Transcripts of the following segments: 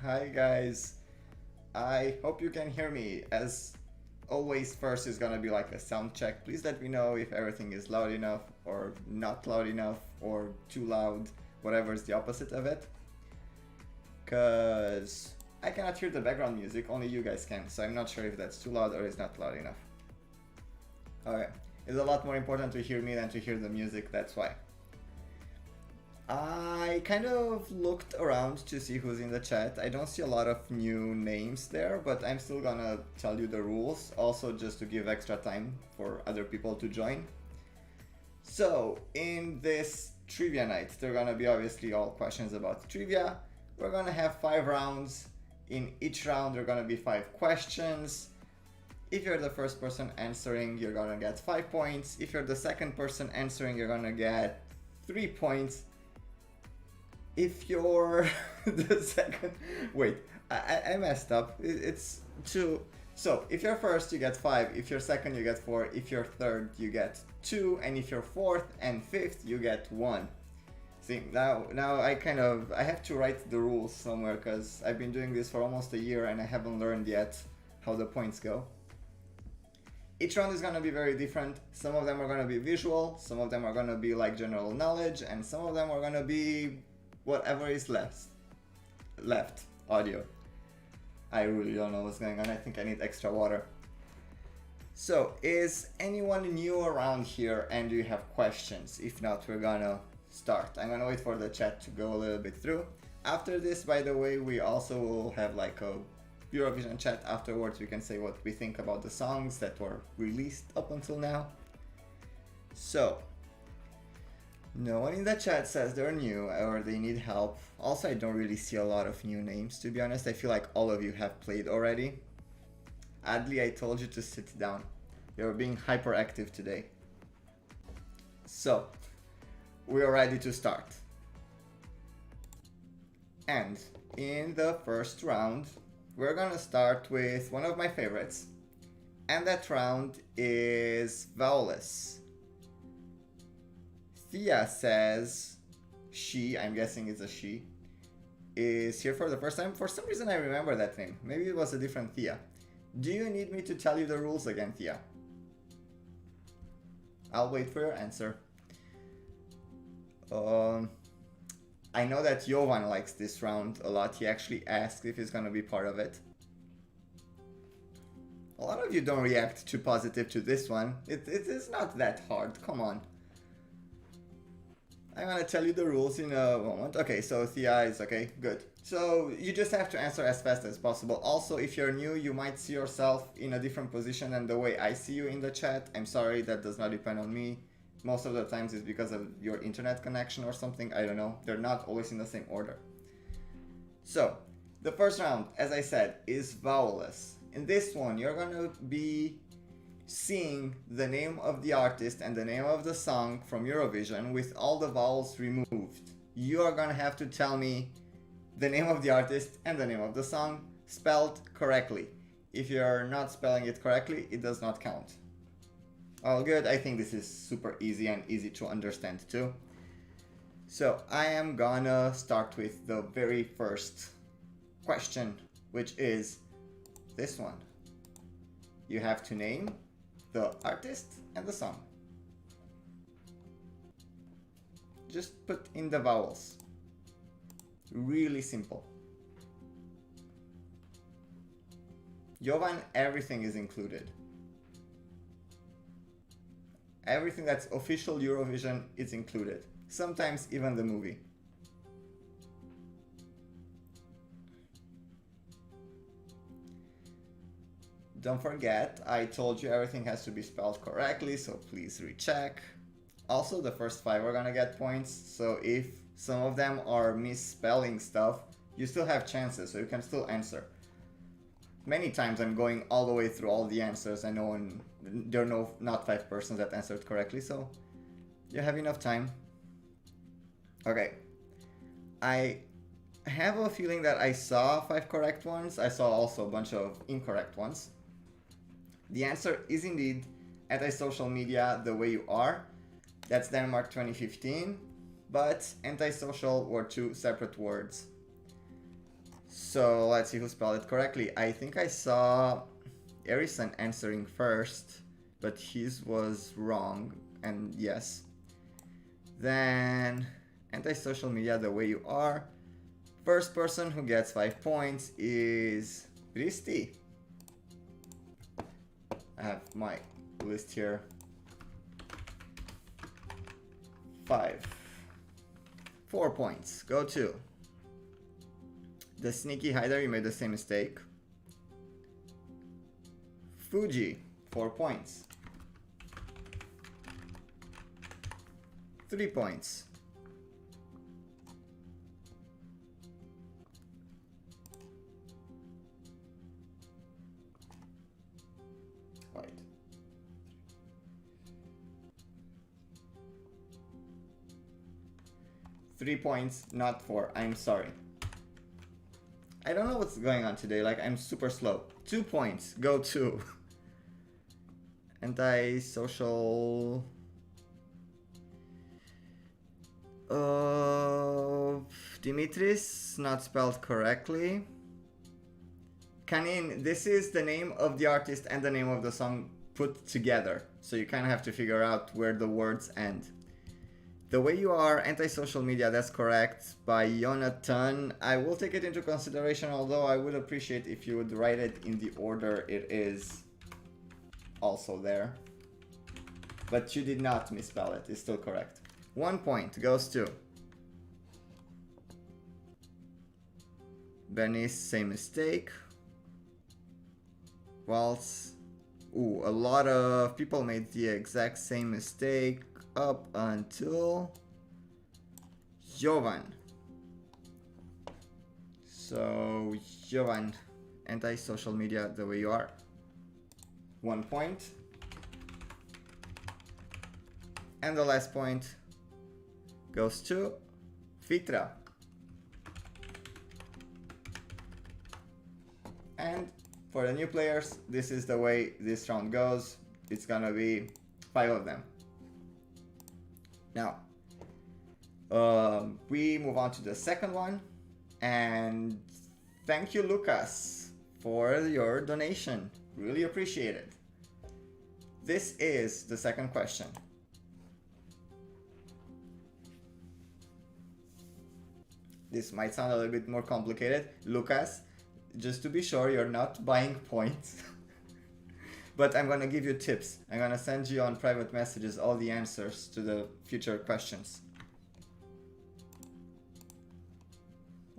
Hi guys, I hope you can hear me. As always, first is gonna be like a sound check. Please let me know if everything is loud enough or not loud enough or too loud, whatever is the opposite of it. Cause I cannot hear the background music, only you guys can, so I'm not sure if that's too loud or is not loud enough. Okay, it's a lot more important to hear me than to hear the music, that's why. I kind of looked around to see who's in the chat. I don't see a lot of new names there, but I'm still gonna tell you the rules, also just to give extra time for other people to join. So, in this trivia night, there are gonna be obviously all questions about trivia. We're gonna have 5 rounds. In each round, there are gonna be 5 questions. If you're the first person answering, you're gonna get 5 points. If you're the second person answering, you're gonna get 3 points. If you're the second, wait, I messed up. It's 2. So if you're first, you get 5. If you're second, you get 4. If you're third, you get 2. And if you're fourth and fifth, you get 1. See, now I have to write the rules somewhere because I've been doing this for almost a year and I haven't learned yet how the points go. Each round is going to be very different. Some of them are going to be visual, some of them are going to be like general knowledge, and some of them are going to be whatever is left audio. I really don't know what's going on. I think I need extra water. So, is anyone new around here and do you have questions? If not, we're gonna start. I'm gonna wait for the chat to go a little bit through. After this, by the way, we also will have like a Eurovision chat afterwards. We can say what we think about the songs that were released up until now. So, no one in the chat says they're new or they need help. Also, I don't really see a lot of new names, to be honest. I feel like all of you have played already. Adli, I told you to sit down. You're being hyperactive today. So, we are ready to start. And in the first round, we're gonna start with one of my favorites. And that round is vowelless. Thea says she, I'm guessing it's a she, is here for the first time. For some reason I remember that name. Maybe it was a different Thea. Do you need me to tell you the rules again, Thea? I'll wait for your answer. I know that Jovan likes this round a lot. He actually asked if he's gonna be part of it. A lot of you don't react too positive to this one. It is not that hard, come on. I'm gonna tell you the rules in a moment. Okay, so Thea is okay, good. So you just have to answer as fast as possible. Also, if you're new, you might see yourself in a different position than the way I see you in the chat. I'm sorry, that does not depend on me. Most of the times it's because of your internet connection or something, I don't know. They're not always in the same order. So, the first round, as I said, is vowelless. In this one, you're gonna be seeing the name of the artist and the name of the song from Eurovision with all the vowels removed. You are gonna have to tell me the name of the artist and the name of the song spelled correctly. If you're not spelling it correctly, it does not count. All good, I think this is super easy and easy to understand too. So I am gonna start with the very first question, which is this one. You have to name the artist and the song. Just put in the vowels. Really simple. Jovan, everything is included. Everything that's official Eurovision is included. Sometimes even the movie. Don't forget, I told you everything has to be spelled correctly, so please recheck. Also, the first 5 are gonna get points, so if some of them are misspelling stuff, you still have chances, so you can still answer. Many times I'm going all the way through all the answers and there are not 5 persons that answered correctly, so you have enough time. Okay, I have a feeling that I saw 5 correct ones. I saw also a bunch of incorrect ones. The answer is indeed anti-social media the way you are. That's Denmark 2015, but antisocial were 2 separate words. So let's see who spelled it correctly. I think I saw Erison answering first, but his was wrong, and yes. Then anti-social media the way you are. First person who gets 5 points is Risti. I have my list here. 5. 4 points. Go to the sneaky hider. You made the same mistake. Fuji, 4 points. 3 points. Right. 3 points, not 4. I'm sorry. I don't know what's going on today. Like, I'm super slow. 2 points. Go to anti-social. Dimitris, not spelled correctly. Kanin, this is the name of the artist and the name of the song put together. So you kind of have to figure out where the words end. The way you are, anti-social media, that's correct, by Jonathan. I will take it into consideration, although I would appreciate if you would write it in the order it is also there. But you did not misspell it, it's still correct. 1 point goes to Bernice, same mistake. Waltz. Ooh, a lot of people made the exact same mistake up until Jovan. So, Jovan, anti-social media the way you are. 1 point. And the last point goes to Fitra. And for the new players, this is the way this round goes. It's gonna be 5 of them. Now, we move on to the second one. And thank you, Lucas, for your donation. Really appreciate it. This is the second question. This might sound a little bit more complicated. Lucas, just to be sure, you're not buying points. But I'm gonna give you tips. I'm gonna send you on private messages all the answers to the future questions.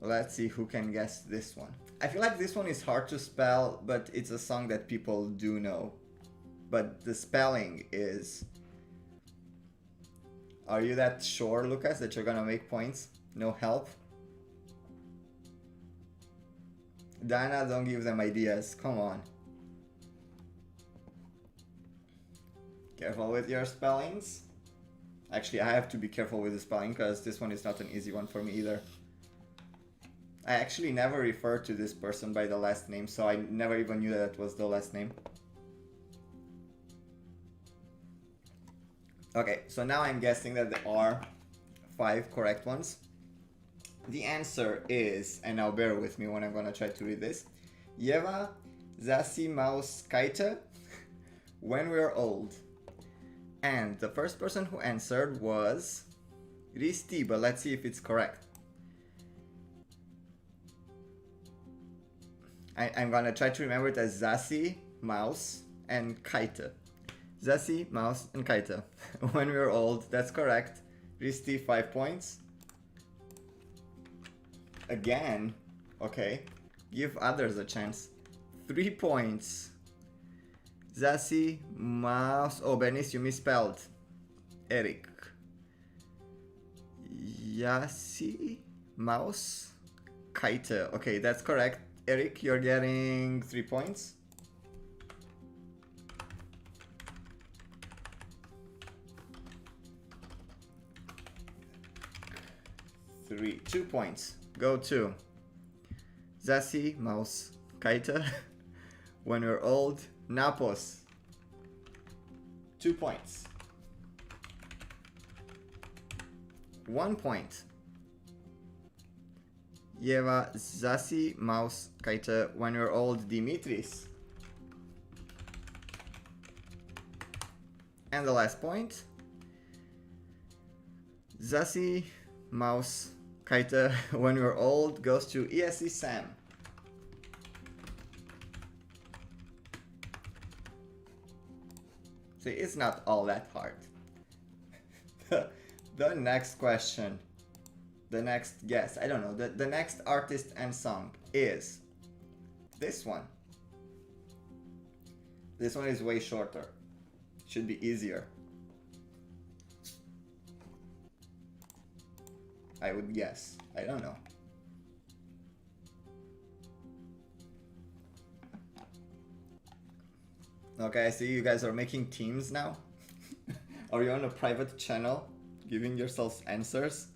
Let's see who can guess this one. I feel like this one is hard to spell, but it's a song that people do know. But the spelling is... Are you that sure, Lucas, that you're gonna make points? No help? Dana, don't give them ideas. Come on. Careful with your spellings. Actually, I have to be careful with the spelling because this one is not an easy one for me either. I actually never referred to this person by the last name, so I never even knew that was the last name. Okay, so now I'm guessing that there are 5 correct ones. The answer is, and now bear with me when I'm gonna try to read this, Jeva Zasimauskaite, When We're Old. And the first person who answered was Risti, but let's see if it's correct. I'm gonna try to remember it as Zasi, mouse, and Kaite. Zasi, mouse, and Kaite. When We're Old, that's correct. Risti, 5 points. Again, okay, give others a chance. 3 points. Zasi, mouse. Oh, Bernice, you misspelled. Eric. Yasi, mouse, Kaite. Okay, that's correct. Eric, you're getting 3 points. Three, 2 points. Go to Zasi, mouse, Kaite. When We're Old, Napos. 2 points. 1 point. Eva, Zasi, Maus, Kaite, when you're old, Dimitris. And the last point. Zasi, Maus, Kaite, when you're old, goes to ESC Sam. See, it's not all that hard. The next question, the next guess, I don't know, the next artist and song is this one. This one is way shorter. Should be easier. I would guess. I don't know. Okay, I see you guys are making teams now. Are you on a private channel giving yourselves answers?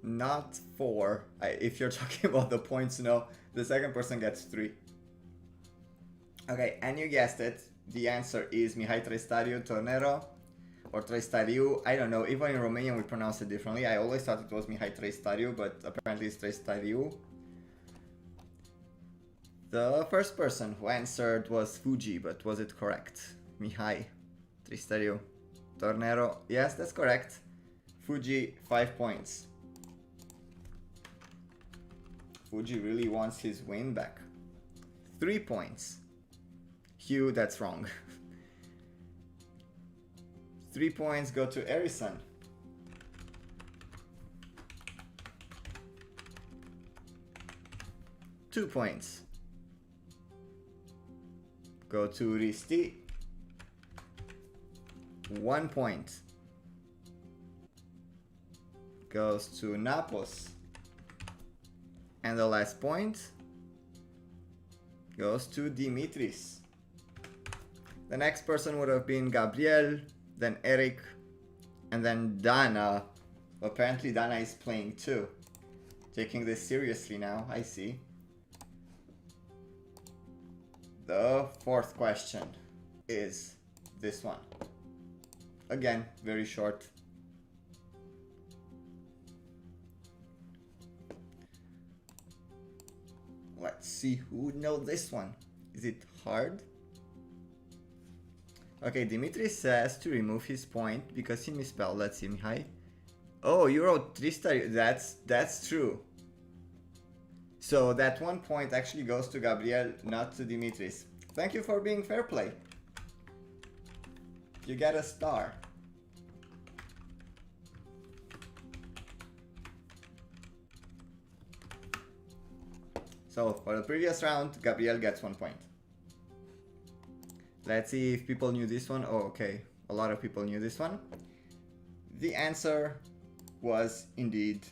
Not 4. If you're talking about the points, no. The second person gets 3. Okay, and you guessed it. The answer is Mihai Trestariu Tornero. Or Trestariu, I don't know, even in Romanian we pronounce it differently. I always thought it was Mihai Trestariu, but apparently it's Trestariu. The first person who answered was Fuji, but was it correct? Mihai Trestariu Tornero, yes, that's correct. Fuji, 5 points. Fuji really wants his win back. 3 points. Hugh, that's wrong. 3 points go to Erison. Two points go to Risti. 1 point goes to Napos. And the last point goes to Dimitris. The next person would have been Gabriel, then Eric, and then Dana. Apparently Dana is playing too. Taking this seriously now, I see. The fourth question is this one. Again, very short. Let's see who would know this one. Is it hard? Okay, Dimitri says to remove his point because he misspelled. Let's see, Mihai. Oh, you wrote Trista. That's true. So that 1 point actually goes to Gabriel, not to Dimitris. Thank you for being fair play. You get a star. So for the previous round, Gabriel gets 1 point. Let's see if people knew this one. Oh, okay. A lot of people knew this one. The answer was indeed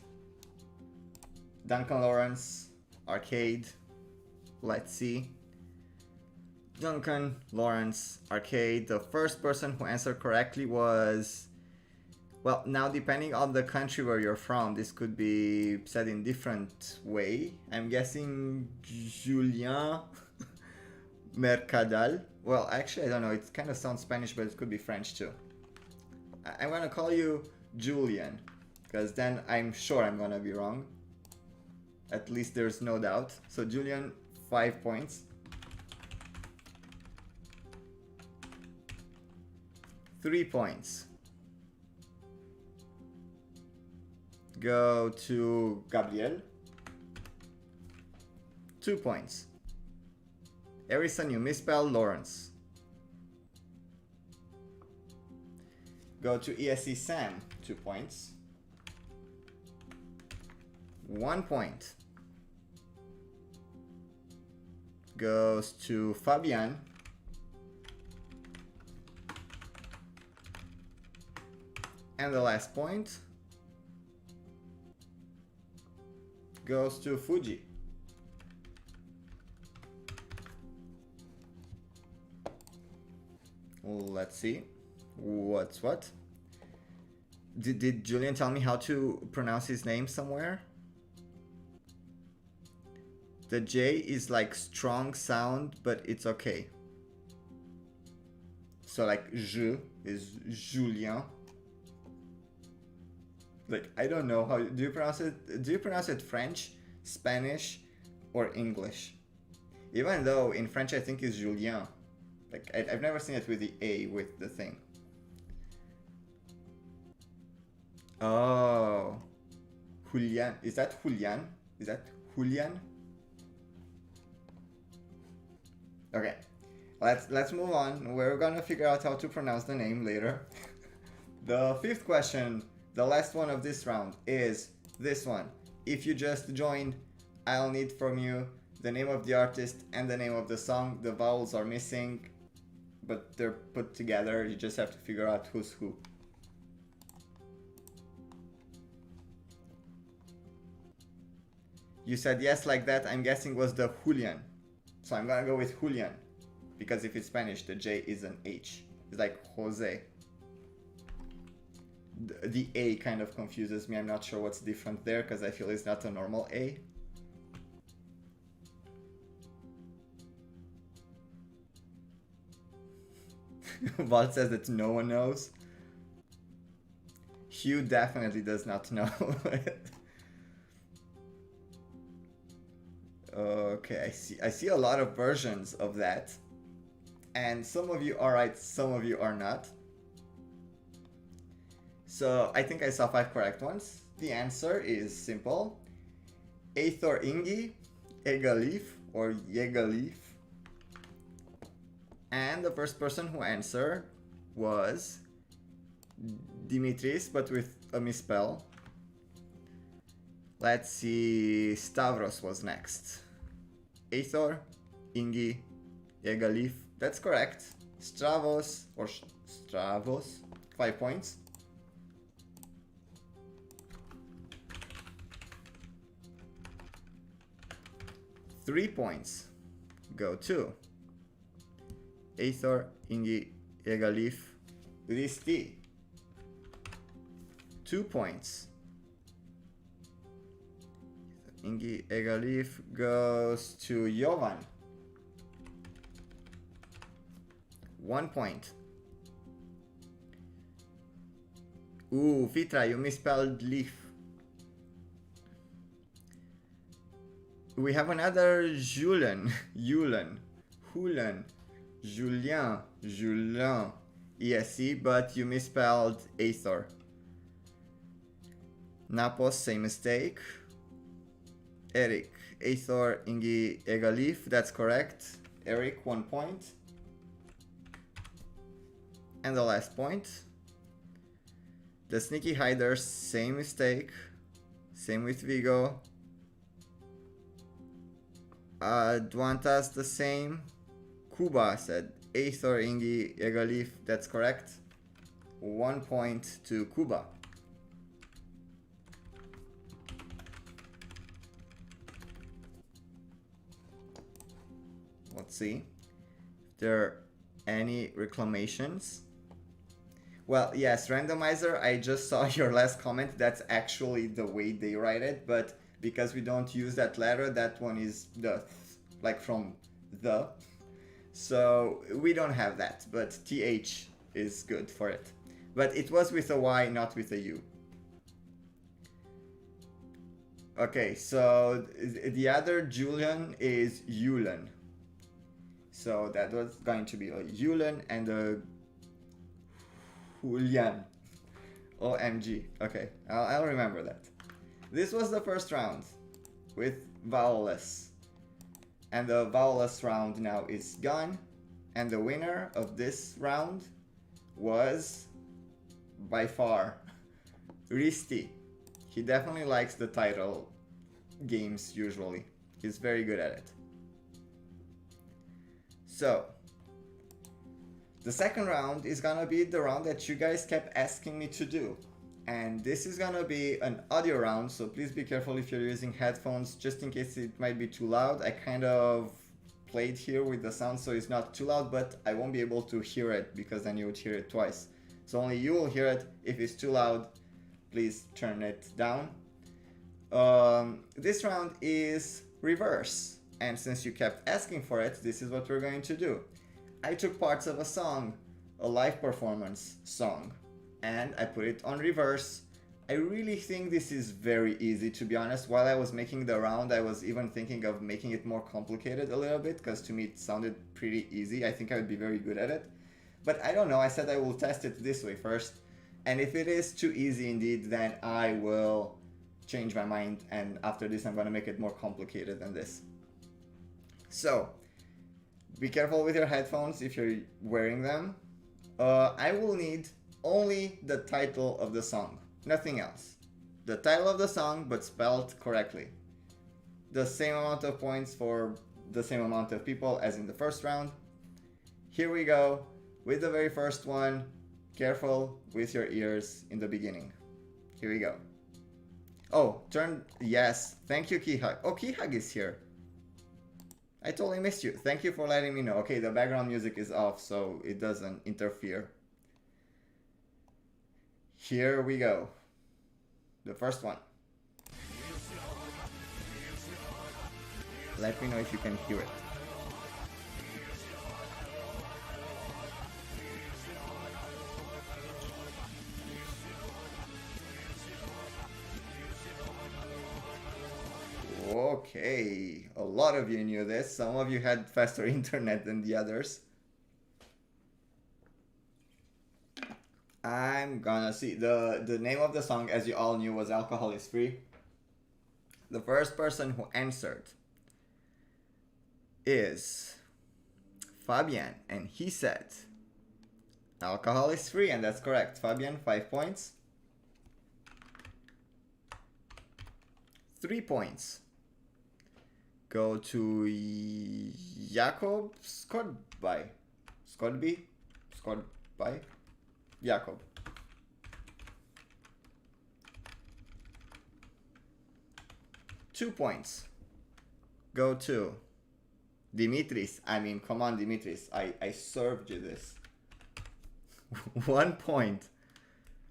Duncan Lawrence, Arcade. Let's see. Duncan Lawrence, Arcade. The first person who answered correctly was... Well, now depending on the country where you're from, this could be said in different way. I'm guessing Julien Mercadal. Well, actually, I don't know. It kind of sounds Spanish, but it could be French too. I'm gonna call you Julian, because then I'm sure I'm gonna be wrong. At least there's no doubt. So Julian, 5 points. 3 points go to Gabriel. 2 points. Erison, you misspelled Lawrence. Go to ESC Sam, 2 points. 1 point goes to Fabian. And the last point goes to Fuji. Let's see. What's what? Did Julian tell me how to pronounce his name somewhere? The J is like strong sound, but it's okay. So like je is Julien. Like, I don't know how do you pronounce it? Do you pronounce it French, Spanish, or English? Even though in French I think it's Julien. Like, I've never seen it with the A with the thing. Oh, Julian. Is that Julian? Is that Julian? Okay, let's move on. We're gonna figure out how to pronounce the name later. The fifth question, the last one of this round, is this one. If you just joined, I'll need from you the name of the artist and the name of the song. The vowels are missing, but they're put together. You just have to figure out who's who. You said yes like that, I'm guessing was the Julian. So I'm gonna go with Julian. Because if it's Spanish, the J is an H. It's like Jose. The A kind of confuses me. I'm not sure what's different there because I feel it's not a normal A. Walt says that no one knows. Hugh definitely does not know. Okay, I see a lot of versions of that. And some of you are right, some of you are not. So I think I saw 5 correct ones. The answer is simple. Eithor Ingi, Egalif or Yegalif. And the first person who answered was Dimitris, but with a misspell. Let's see, Stavros was next. Eithor, Ingi, Yegalif. That's correct. Stravos, or Stravos, 5 points. Three points go to Eithor, Ingi, Yegalif, Risti. 2 points. Ingi, Yegalif goes to Jovan. 1 point. Ooh, Fitra, you misspelled leaf. We have another Julen, Julen, Julen, Julien, Julien, ESC, but you misspelled Aethor. Napos, same mistake. Eric, Aethor, Ingi, Egalif, that's correct. Eric, 1 point. And the last point. The Sneaky Hiders, same mistake. Same with Vigo. Duantas the same. Kuba said Aethor, Ingi, Egalif, that's correct. 1 point to Kuba. Let's see if there are any reclamations. Well, yes, randomizer, I just saw your last comment. That's actually the way they write it, but because we don't use that letter, that one is the, like from the. So we don't have that, but TH is good for it. But it was with a Y, not with a U. Okay, so the other Julian is Yulen. So that was going to be a Yulen and a Julian. OMG. Okay, I'll remember that. This was the first round with vowelless. And the vowelless round now is gone. And the winner of this round was, by far, Risti. He definitely likes the title games usually. He's very good at it. So, the second round is gonna be the round that you guys kept asking me to do. And this is gonna be an audio round, so please be careful if you're using headphones, just in case it might be too loud. I kind of played here with the sound so it's not too loud, but I won't be able to hear it because then you would hear it twice. So only you will hear it. If it's too loud, please turn it down. This round is reverse. And since you kept asking for it, this is what we're going to do. I took parts of a song a live performance song, and I put it on reverse. I really think this is very easy, to be honest. While I was making the round, I was even thinking of making it more complicated a little bit, because to me it sounded pretty easy. I think I would be very good at it. But I don't know, I said I will test it this way first. And if it is too easy indeed, then I will change my mind, and after this I'm gonna make it more complicated than this. So, be careful with your headphones if you're wearing them. I will need only the title of the song. Nothing else. The title of the song, but spelled correctly. The same amount of points for the same amount of people as in the first round. Here we go with the very first one. Careful with your ears in the beginning. Here we go. Oh, yes. Thank you, Keyhug. Oh, Keyhug is here. I totally missed you. Thank you for letting me know. Okay, the background music is off, so it doesn't interfere. Here we go. The first one. Let me know if you can hear it. Okay, a lot of you knew this. Some of you had faster internet than the others. I'm gonna see. The name of the song, as you all knew, was Alcohol is Free. The first person who answered is Fabian, and he said alcohol is free, and that's correct. Fabian, 5 points. 3 points go to Jakob Skodby. Jakob. Two points go to Dimitris. I mean, come on, Dimitris. I served you this. 1 point.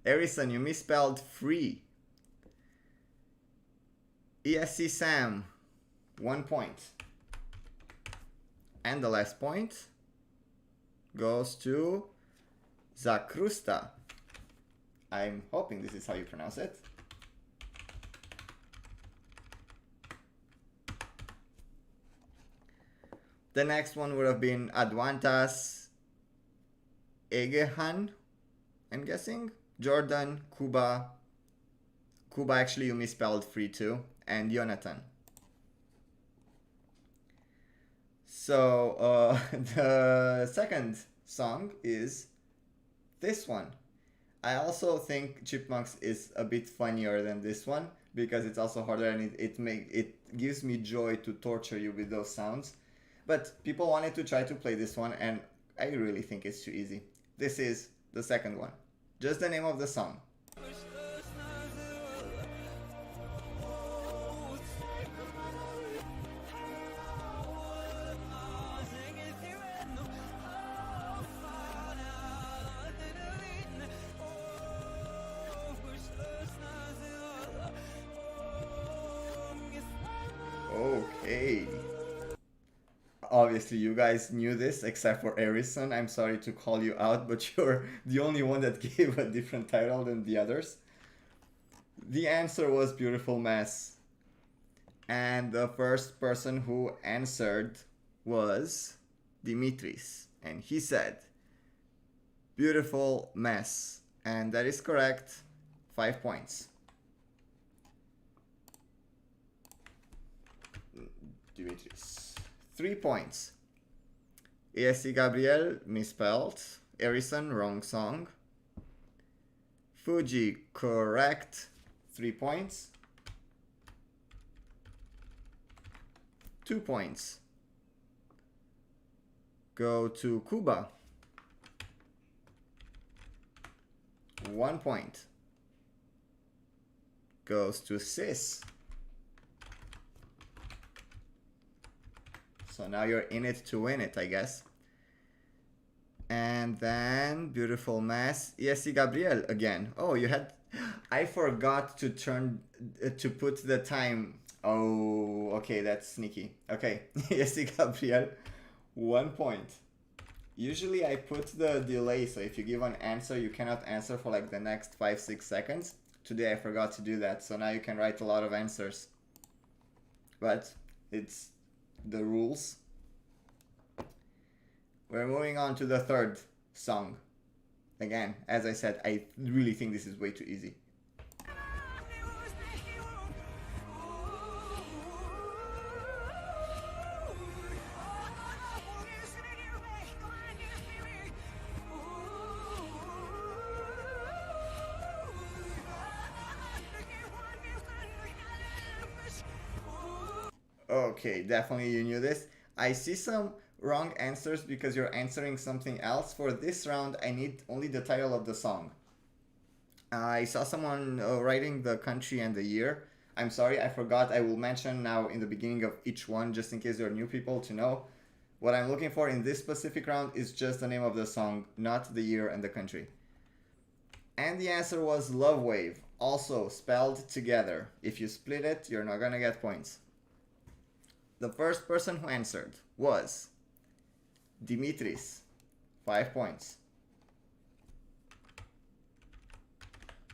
Erison, you misspelled free. ESC Sam, 1 point. And the last point goes to Zakrusta. I'm hoping this is how you pronounce it. The next one would have been Adwantas Egehan, I'm guessing. Jordan, Kuba. Kuba, actually you misspelled free too. And Jonathan. So the second song is this one. I also think Chipmunks is a bit funnier than this one because it's also harder, and it gives me joy to torture you with those sounds. But people wanted to try to play this one, and I really think it's too easy. This is the second one. Just the name of the song. Okay. Obviously, you guys knew this, except for Erison. I'm sorry to call you out, but you're the only one that gave a different title than the others. The answer was Beautiful Mess. And the first person who answered was Dimitris. And he said, Beautiful Mess. And that is correct. 5 points. Dimitris. 3 points. ESC Gabriel, misspelled. Erison, wrong song. Fuji, correct. 3 points. 2 points go to Cuba. 1 point goes to Sis. So now you're in it to win it, I guess. And then Beautiful Mess, ESC Gabriel again. Oh, you had... I forgot to put the time. Oh, okay, that's sneaky. Okay, ESC Gabriel, 1 point. Usually I put the delay, so if you give an answer, you cannot answer for like the next 5-6 seconds. Today I forgot to do that, so now you can write a lot of answers. But it's the rules. We're moving on to the third song. Again, as I said, I really think this is way too easy. Okay, definitely you knew this. I see some wrong answers because you're answering something else. For this round, I need only the title of the song. I saw someone writing the country and the year. I'm sorry, I forgot. I will mention now in the beginning of each one, just in case there are new people to know. What I'm looking for in this specific round is just the name of the song, not the year and the country. And the answer was Love Wave, also spelled together. If you split it, you're not gonna get points. The first person who answered was Dimitris, 5 points.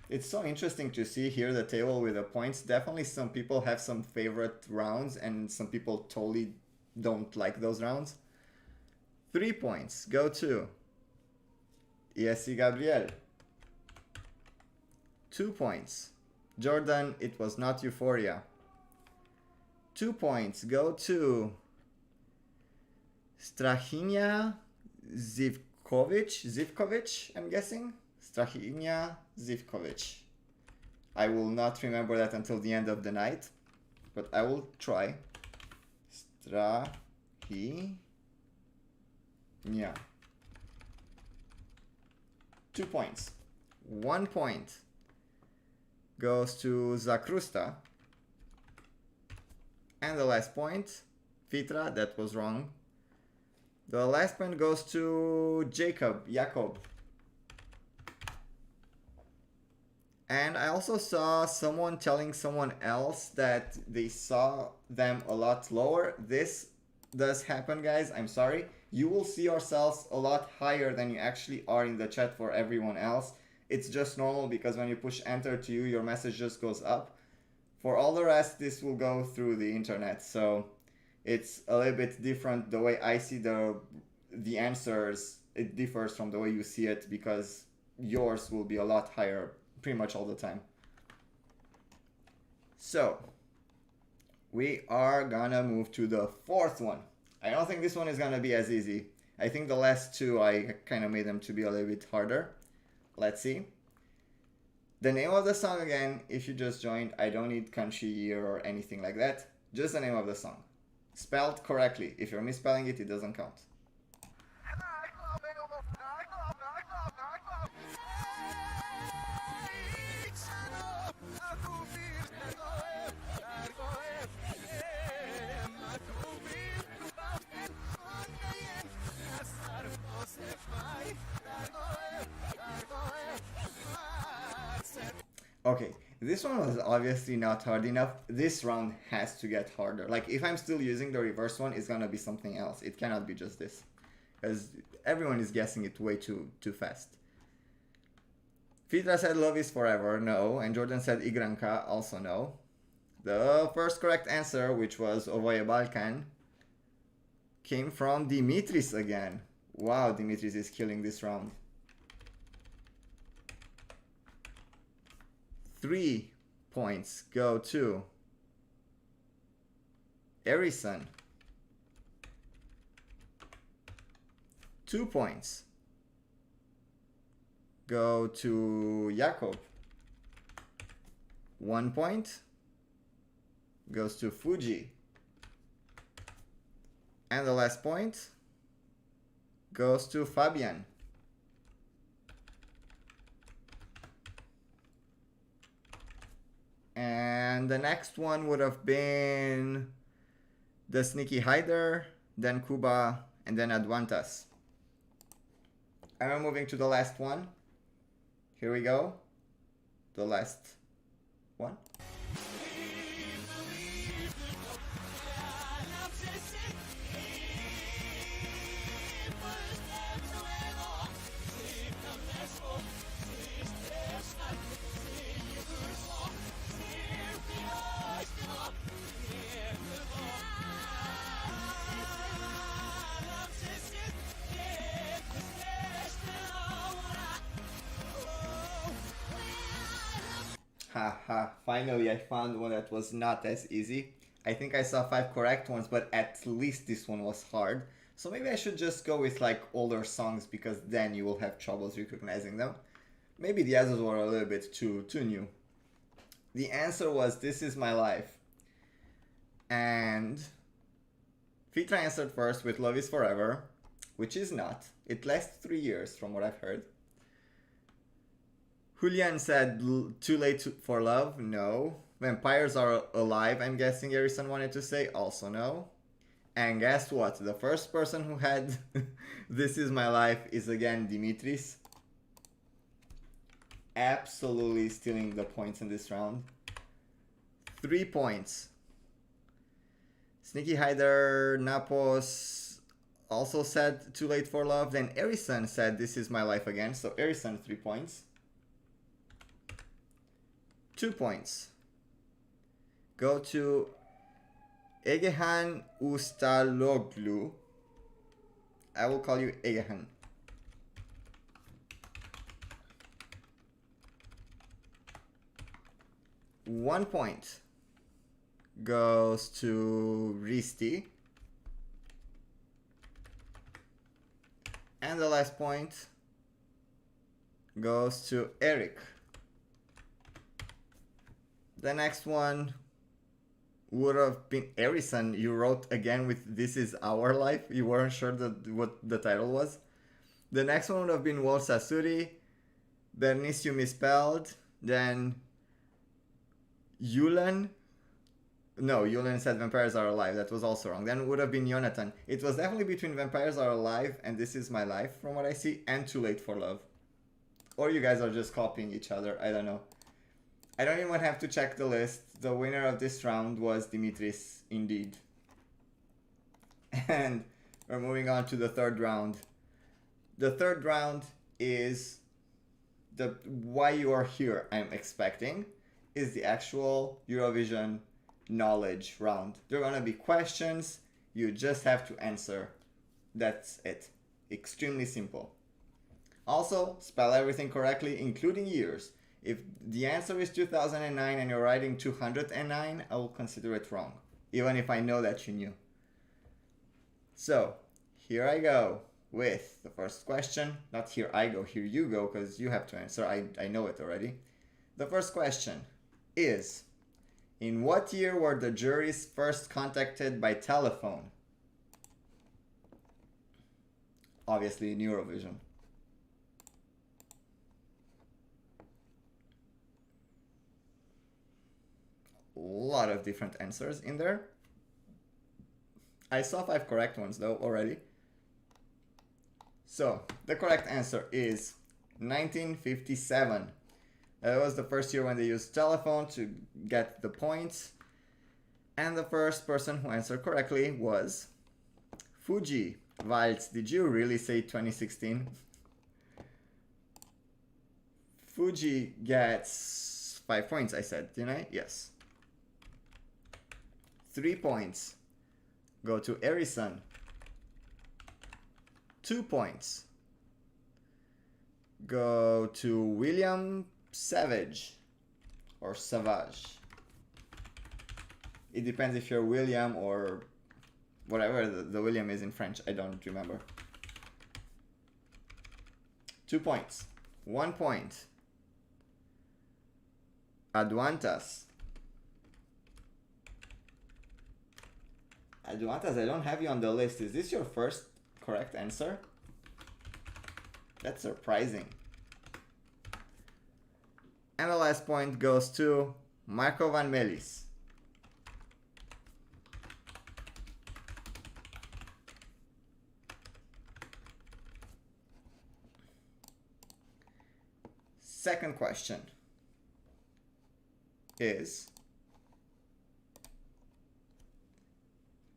It's so interesting to see here the table with the points. Definitely some people have some favorite rounds and some people totally don't like those rounds. 3 points go to ESC Gabriel. 2 points. Jordan, it was not Euphoria. 2 points go to Strahinja Zivkovic, I'm guessing. Strahinja Zivkovic. I will not remember that until the end of the night, but I will try. Strahinja. 2 points. 1 point goes to Zakrusta. And the last point, Fitra, that was wrong. The last point goes to Jacob. And I also saw someone telling someone else that they saw them a lot lower. This does happen, guys. I'm sorry. You will see yourselves a lot higher than you actually are in the chat for everyone else. It's just normal because when you push enter to you, your message just goes up. For all the rest, this will go through the internet, so it's a little bit different. The way I see the answers, it differs from the way you see it because yours will be a lot higher pretty much all the time. So, we are gonna move to the fourth one. I don't think this one is gonna be as easy. I think the last two, I kind of made them to be a little bit harder. Let's see. The name of the song again, if you just joined, I don't need country, year, or anything like that. Just the name of the song. Spelled correctly. If you're misspelling it, it doesn't count. Okay, this one was obviously not hard enough. This round has to get harder. Like, if I'm still using the reverse one, it's gonna be something else. It cannot be just this. Because everyone is guessing it way too fast. Fitra said Love is Forever, no. And Jordan said Igranka, also no. The first correct answer, which was Ovoje Balkan, came from Dimitris again. Wow, Dimitris is killing this round. 3 points go to Erison. 2 points go to Jakob. 1 point goes to Fuji. And the last point goes to Fabian. And the next one would have been the Sneaky Hider, then Kuba, and then Advantas. And we're moving to the last one. Here we go. The last one. Haha, finally I found one that was not as easy. I think I saw 5 correct ones, but at least this one was hard. So maybe I should just go with like older songs because then you will have troubles recognizing them. Maybe the others were a little bit too new. The answer was This Is My Life. And Fitra answered first with Love Is Forever, which is not. It lasts 3 years from what I've heard. Julian said Too Late for Love, no. Vampires Are Alive, I'm guessing Erison wanted to say, also no. And guess what? The first person who had This Is My Life is again Dimitris. Absolutely stealing the points in this round. 3 points. Sneaky Hider Napos also said Too Late for Love. Then Erison said This Is My Life again. So Erison 3 points. 2 points go to Egehan Ustaloglu. I will call you Egehan. One point goes to Risti. And the last point goes to Eric. The next one would have been Erison. You wrote again with This Is Our Life. You weren't sure what the title was. The next one would have been Wolf Sasuri. Bernice, you misspelled. Then Yulan. No, Yulan said Vampires Are Alive. That was also wrong. Then it would have been Jonathan. It was definitely between Vampires Are Alive and This Is My Life from what I see, and Too Late for Love. Or you guys are just copying each other. I don't know. I don't even have to check the list. The winner of this round was Dimitris, indeed. And we're moving on to the third round. The third round is the why you are here, I'm expecting, is the actual Eurovision knowledge round. There are gonna be questions, you just have to answer. That's it. Extremely simple. Also, spell everything correctly, including years. If the answer is 2009 and you're writing 209, I will consider it wrong, even if I know that you knew. So, here I go with the first question. Not here I go, here you go, because you have to answer. I know it already. The first question is, in what year were the juries first contacted by telephone? Obviously in Eurovision. A lot of different answers in there. I saw 5 correct ones though already. So the correct answer is 1957. That was the first year when they used telephone to get the points. And the first person who answered correctly was Fuji. Waltz, did you really say 2016? Fuji gets 5 points, I said, didn't I? Yes. 3 points go to Erison. 2 points go to William Savage or Savage. It depends if you're William or whatever the William is in French. I don't remember. 2 points. 1 point. Aduantas. Aduantas, I don't have you on the list. Is this your first correct answer? That's surprising. And the last point goes to Marco Van Melis. Second question is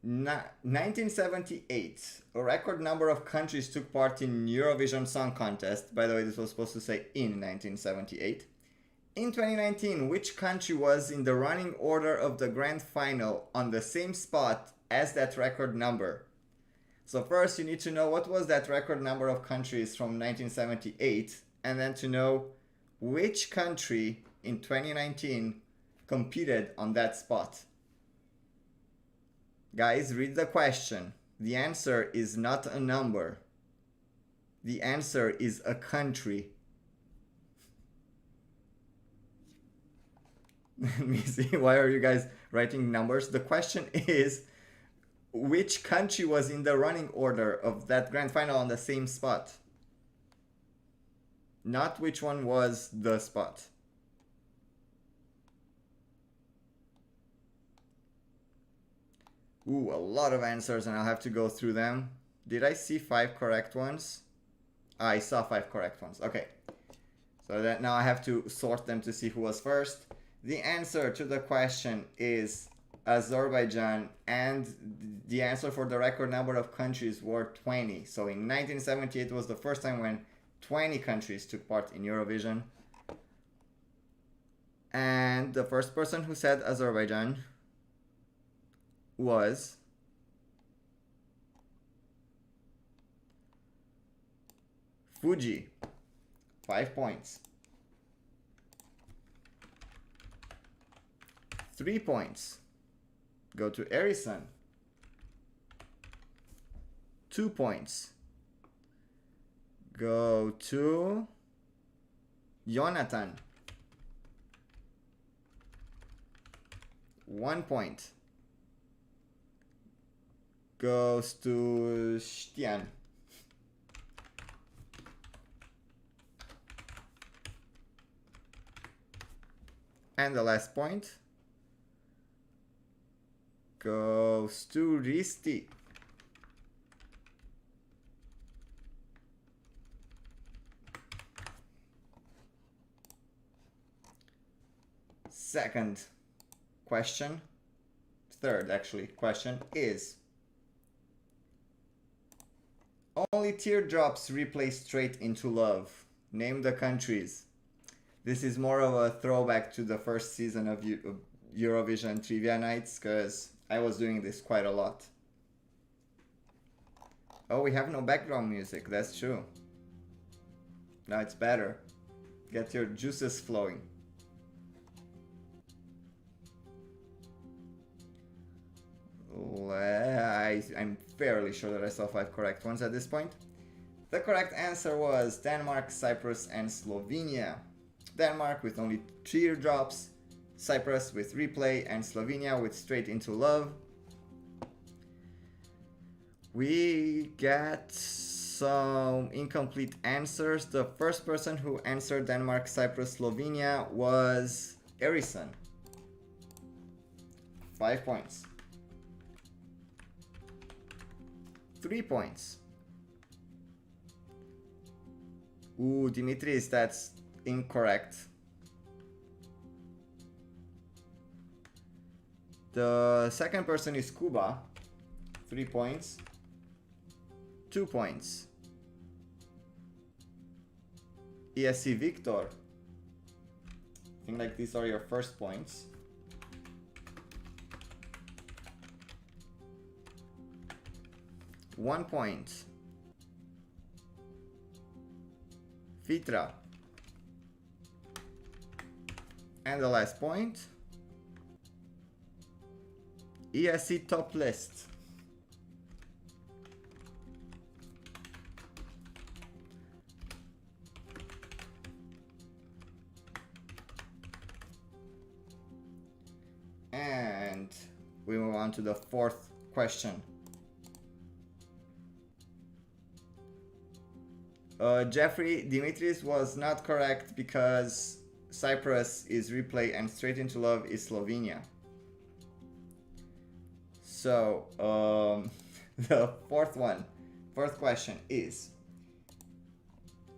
1978, a record number of countries took part in Eurovision Song Contest. By the way, this was supposed to say in 1978. In 2019, which country was in the running order of the grand final on the same spot as that record number? So first you need to know what was that record number of countries from 1978, and then to know Which country in 2019 competed on that spot? Guys, read the question. The answer is not a number. The answer is a country. Let me see. Why are you guys writing numbers? The question is, which country was in the running order of that grand final on the same spot? Not which one was the spot. Ooh, a lot of answers, and I'll have to go through them. Did I see 5 correct ones? I saw 5 correct ones. Okay. So that now I have to sort them to see who was first. The answer to the question is Azerbaijan, and the answer for the record number of countries were 20. So in 1978 was the first time when 20 countries took part in Eurovision. And the first person who said Azerbaijan was Fuji. 5 points. 3 points go to Erison. 2 points go to Jonathan. 1 point goes to Stian. And the last point goes to Risti. Second question, third actually, question is, only teardrops replace straight into love. Name the countries. This is more of a throwback to the first season of Eurovision Trivia Nights, because I was doing this quite a lot. Oh, we have no background music, that's true. Now it's better. Get your juices flowing. I'm fairly sure that I saw 5 correct ones at this point. The correct answer was Denmark, Cyprus, and Slovenia. Denmark with only teardrops, Cyprus with replay, and Slovenia with straight into love. We get some incomplete answers. The first person who answered Denmark, Cyprus, Slovenia was Erison. 5 points. 3 points. Ooh, Dimitris, that's incorrect. The second person is Cuba. 3 points. 2 points. ESC Victor. I think like these are your first points. One point. Fitra. And the last point. ESC top list. And we move on to the fourth question. Jeffrey, Dimitris was not correct because Cyprus is replay and straight into love is Slovenia. So, the fourth question is,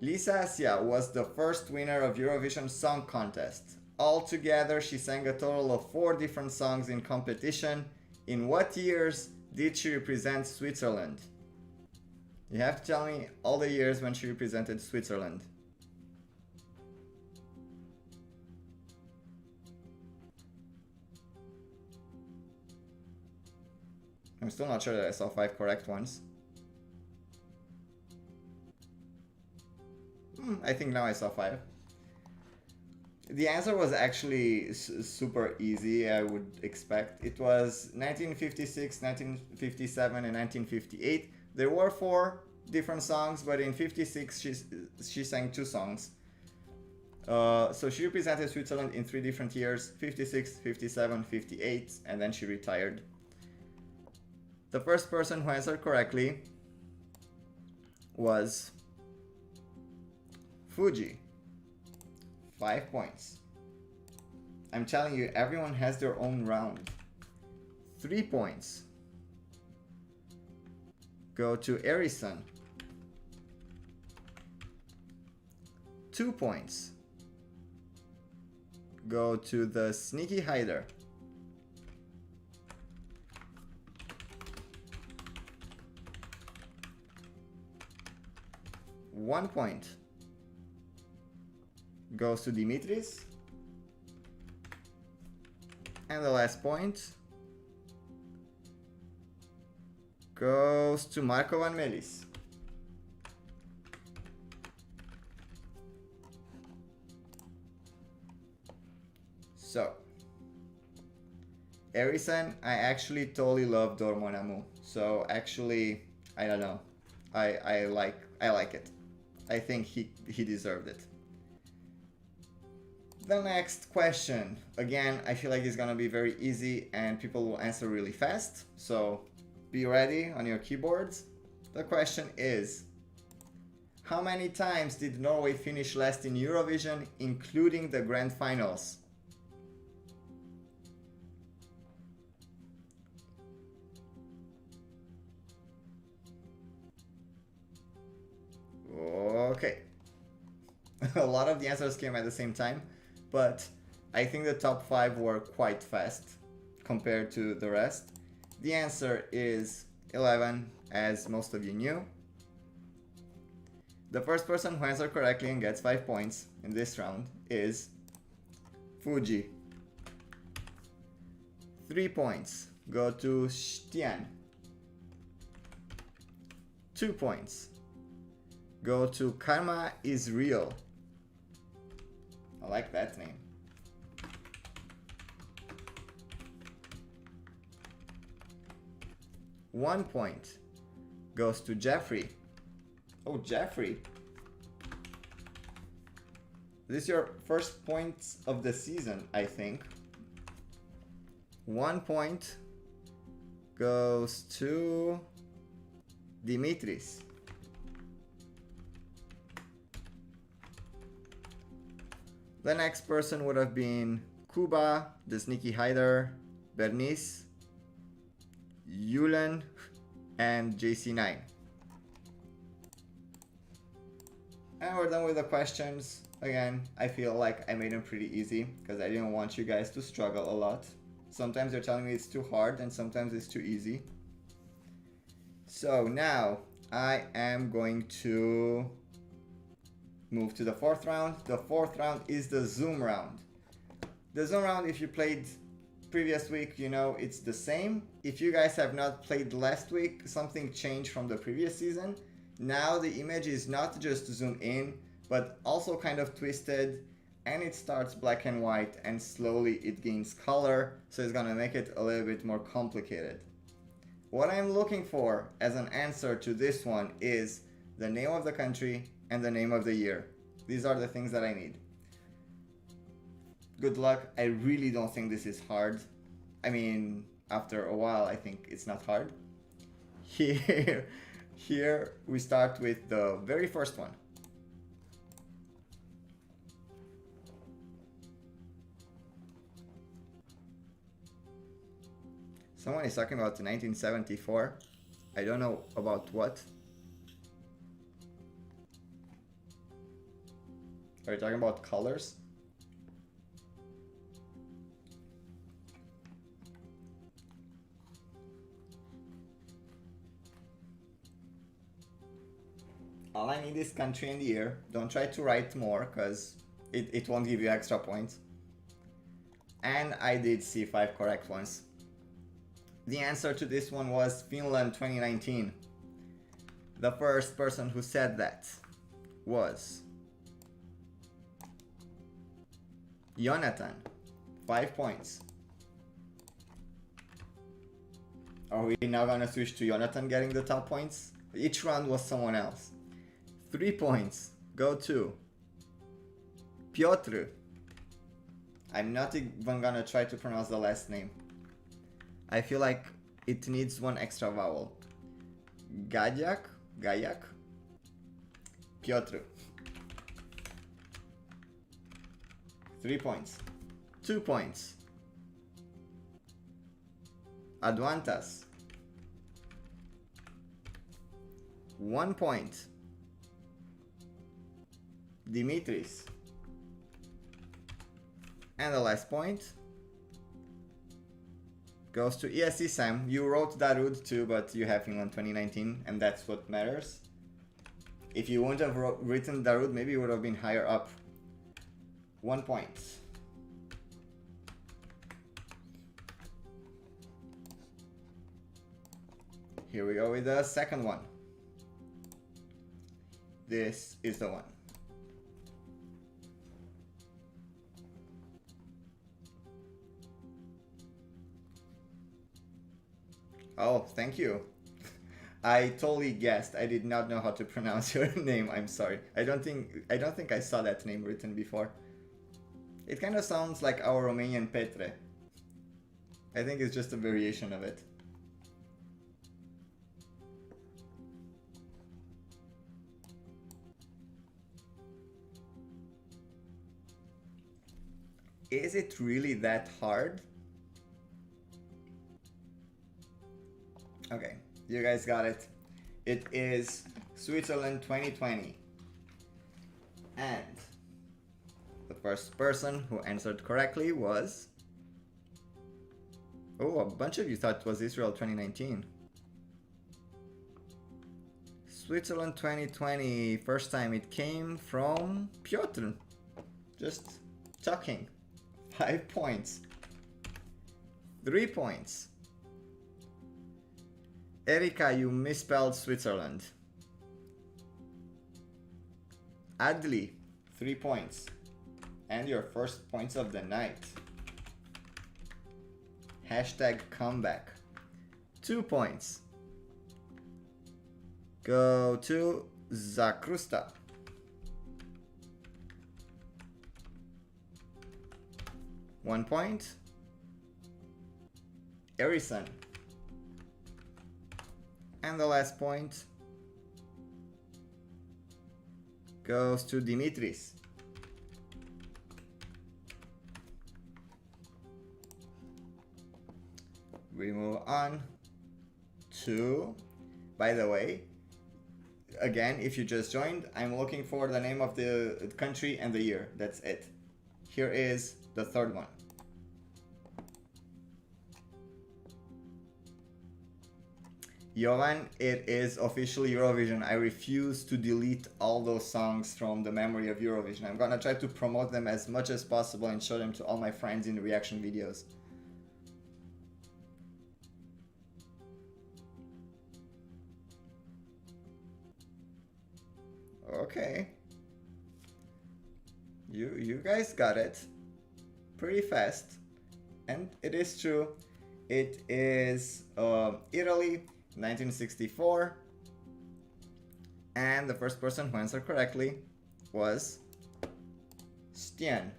Lisa Asia was the first winner of Eurovision Song Contest. Altogether, she sang a total of 4 different songs in competition. In what years did she represent Switzerland? You have to tell me all the years when she represented Switzerland. I'm still not sure that I saw 5 correct ones. I think now I saw 5. The answer was actually super easy, I would expect. It was 1956, 1957, and 1958. There were four different songs, but in 56 she sang two songs. So she represented Switzerland in 3 different years, 56, 57, 58, and then she retired. The first person who answered correctly was Fuji. 5 points. I'm telling you, everyone has their own round. 3 points go to Erison. 2 points go to the Sneaky Hider. 1 point goes to Dimitris. And the last point goes to Marco Van Melis. So, Erison, I actually totally love Dormonamu. So actually, I don't know. I like it. I think he deserved it. The next question, again, I feel like it's gonna be very easy and people will answer really fast, so be ready on your keyboards. The question is, how many times did Norway finish last in Eurovision, including the grand finals? Okay. A lot of the answers came at the same time, but I think the top 5 were quite fast compared to the rest. The answer is 11, as most of you knew. The first person who answered correctly and gets 5 points in this round is Fuji. 3 points go to Stian. 2 points go to Karma is Real. I like that name. 1 point goes to Jeffrey. Oh, Jeffrey. This is your first points of the season, I think. 1 point goes to Dimitris. The next person would have been Kuba, the Sneaky Hider, Bernice, Yulen, and JC9. And we're done with the questions. Again, I feel like I made them pretty easy because I didn't want you guys to struggle a lot. Sometimes they're telling me it's too hard and sometimes it's too easy. So now I am going to move to the 4th round. The 4th round is the Zoom round. The Zoom round, if you played previous week, you know it's the same. If you guys have not played last week, something changed from the previous season. Now the image is not just zoom in, but also kind of twisted, and it starts black and white and slowly it gains color, so it's gonna make it a little bit more complicated. What I'm looking for as an answer to this one is the name of the country and the name of the year. These are the things that I need. Good luck. I really don't think this is hard. I mean, after a while, I think it's not hard. Here we start with the very first one. Someone is talking about 1974. I don't know about what. Are you talking about colors? All I need is country and year. Don't try to write more because it won't give you extra points. And I did see 5 correct ones. The answer to this one was Finland 2019. The first person who said that was Jonathan, 5 points. Are we now gonna switch to Jonathan getting the top points? Each round was someone else. 3 points go to Piotr. I'm not even gonna try to pronounce the last name. I feel like it needs one extra vowel. Gayak? Piotr. 3 points. 2 points. Adwantas. 1 point. Dimitris. And the last point goes to ESC Sam. You wrote Darude too, but you have Finland 2019, and that's what matters. If you wouldn't have written Darude, maybe it would have been higher up. 1 point. Here we go with the second one. This is the one. Oh, thank you. I totally guessed. I did not know how to pronounce your name. I'm sorry. I don't think I saw that name written before. It kind of sounds like our Romanian Petre. I think it's just a variation of it. Is it really that hard? Okay, you guys got it. It is Switzerland 2020. And the first person who answered correctly was... Oh, a bunch of you thought it was Israel 2019. Switzerland 2020, first time it came from Piotr. Just talking. 5 points. 3 points. Erika, you misspelled Switzerland. Adli, 3 points. And your first points of the night. Hashtag comeback. 2 points. Go to Zakrusta. 1 point. Erison. And the last point goes to Dimitris. We move on to, by the way, again, if you just joined, I'm looking for the name of the country and the year. That's it. Here is the third one. Jovan, it is officially Eurovision. I refuse to delete all those songs from the memory of Eurovision. I'm gonna try to promote them as much as possible and show them to all my friends in reaction videos. Okay. You guys got it pretty fast. And it is true. It is Italy, 1964. And the first person who answered correctly was Stien.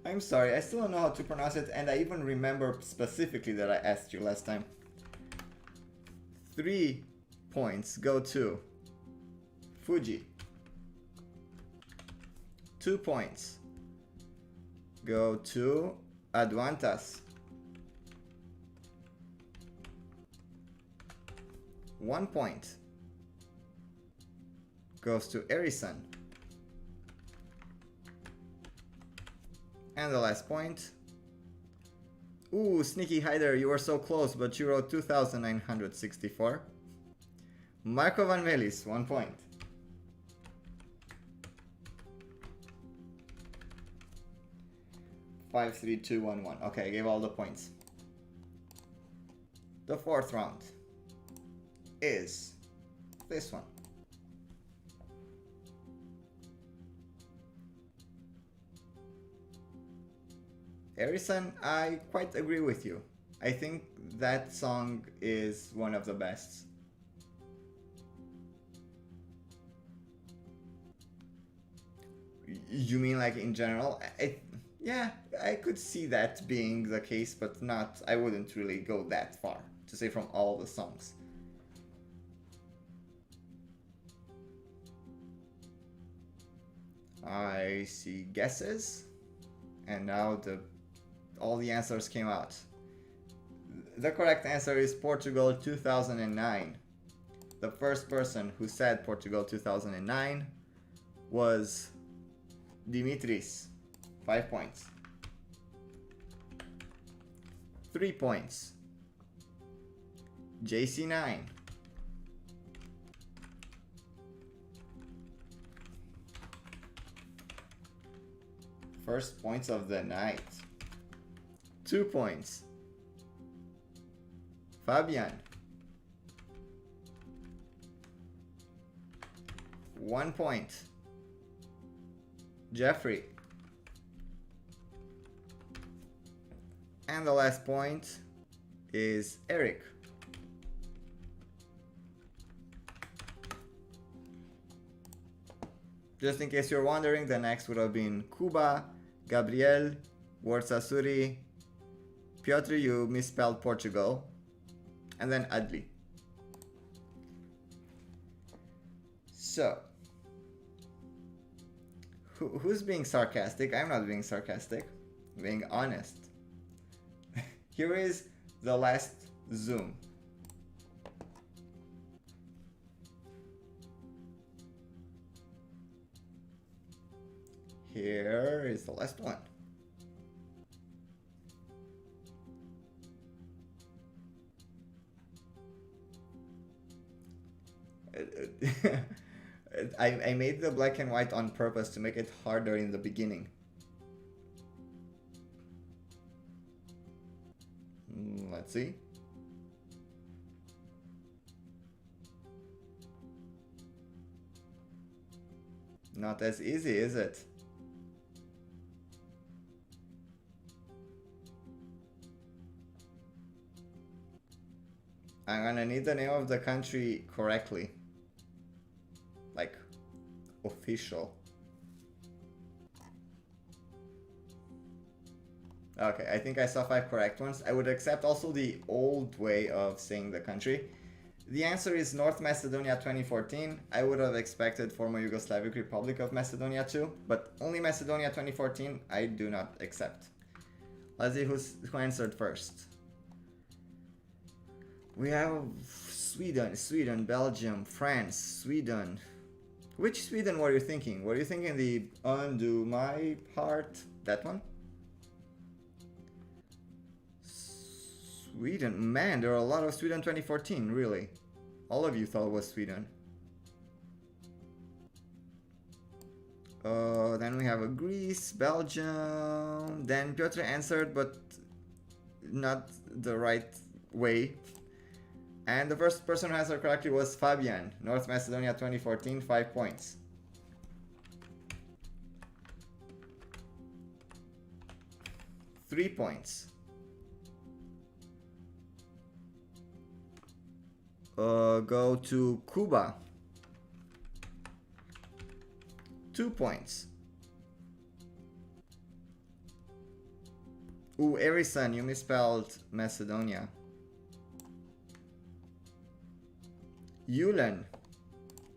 I'm sorry, I still don't know how to pronounce it, and I even remember specifically that I asked you last time. 3 points go to Fuji. 2 points go to Adwantas. 1 point goes to Erison. And the last point. Ooh, Sneaky Hider, you were so close, but you wrote 2,964. Marco Van Melis, 1 point. Five, 3, 2, 1, 1. Okay, I gave all the points. The fourth round is this one. Harrison, I quite agree with you. I think that song is one of the best. You mean like in general? Yeah, I could see that being the case, but not. I wouldn't really go that far to say from all the songs. I see guesses, and now all the answers came out. The correct answer is Portugal 2009. The first person who said Portugal 2009 was Dimitris. 5 points. 3 points. JC9. First points of the night. 2 points. Fabian. 1 point. Jeffrey. And the last point is Eric. Just in case you're wondering, the next would have been Cuba, Gabriel, Warsasuri, Piotr, you misspelled Portugal, and then Adli. So, who's being sarcastic? I'm not being sarcastic, I'm being honest. Here is the last zoom. Here is the last one. I made the black and white on purpose to make it harder in the beginning. Let's see. Not as easy, is it? I'm gonna need the name of the country correctly. Like, official. Okay, I think I saw 5 correct ones. I would accept also the old way of saying the country. The answer is North Macedonia 2014. I would have expected former Yugoslavic Republic of Macedonia too, but only Macedonia 2014 I do not accept. Let's see who answered first. We have Sweden, Belgium, France, Sweden. Which Sweden were you thinking? Were you thinking the Undo My Heart? That one? Sweden, man, there are a lot of Sweden 2014, really. All of you thought it was Sweden. Then we have a Greece, Belgium, then Piotr answered, but not the right way. And the first person who answered correctly was Fabian, North Macedonia 2014, 5 points. Three points. Go to Cuba. 2 points. Ooh, Erison, you misspelled Macedonia. Yulen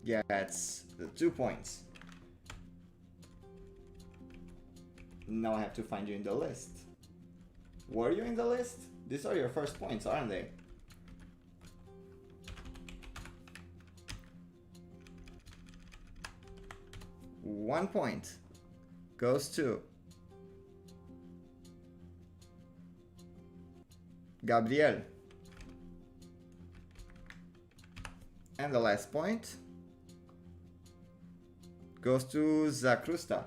gets the 2 points. Now I have to find you in the list. Were you in the list? These are your first points, aren't they? One point goes to Gabriel. And the last point goes to Zakrusta.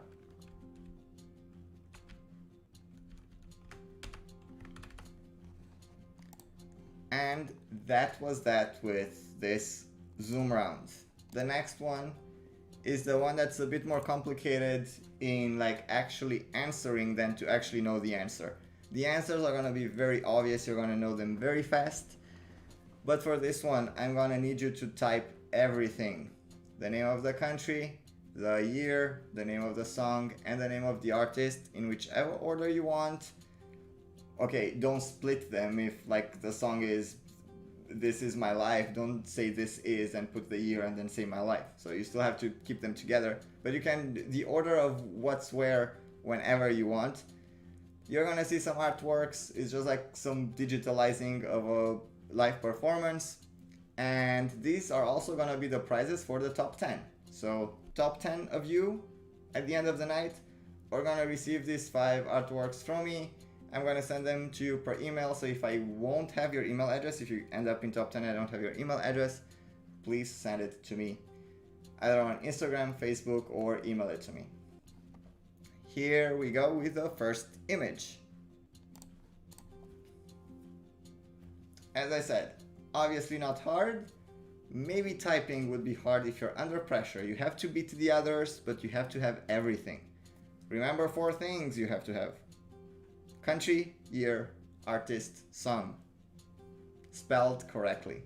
And that was that with this Zoom round. The next one is the one that's a bit more complicated in like actually answering than to actually know the answer. The answers are gonna be very obvious, you're gonna know them very fast. But for this one, I'm gonna need you to type everything. The name of the country, the year, the name of the song, and the name of the artist in whichever order you want. Okay, don't split them. If like the song is This Is My Life, don't say this is and put the year and then say my life. So you still have to keep them together, but you can, the order of what's where whenever you want. You're gonna see some artworks. It's just like some digitalizing of a live performance, and these are also gonna be the prizes for the top 10. So top 10 of you at the end of the night are gonna receive these 5 artworks from me. I'm gonna send them to you per email, so if I won't have your email address, if you end up in top 10 I don't have your email address, please send it to me either on Instagram, Facebook, or email it to me. Here we go with the first image. As I said, obviously not hard. Maybe typing would be hard if you're under pressure. You have to beat the others, but you have to have everything. Remember 4 things you have to have. Country, year, artist, song. Spelled correctly.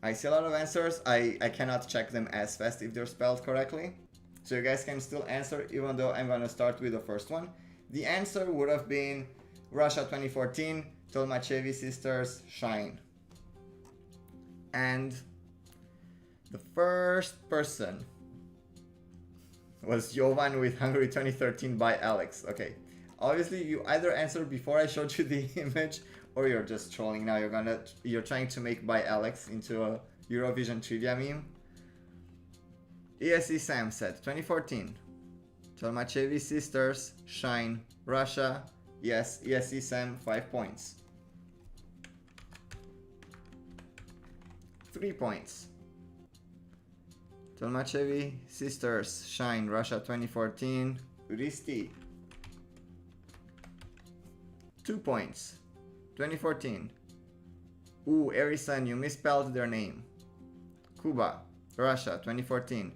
I see a lot of answers. I cannot check them as fast if they're spelled correctly. So you guys can still answer even though I'm gonna start with the first one. The answer would have been Russia 2014, Tolmachevi Sisters, Shine. And the first person was Jovan with Hungary 2013 by Alex. Okay, obviously you either answered before I showed you the image or you're just trolling now. You're trying to make by Alex into a Eurovision trivia meme. ESE Sam said 2014. Tolmachevi Sisters, Shine, Russia. Yes, ESE Sam, 5 points. 3 points. Tolmachevi Sisters, Shine, Russia 2014. Risti. 2 points. 2014. Ooh, Erison, you misspelled their name. Cuba, Russia 2014.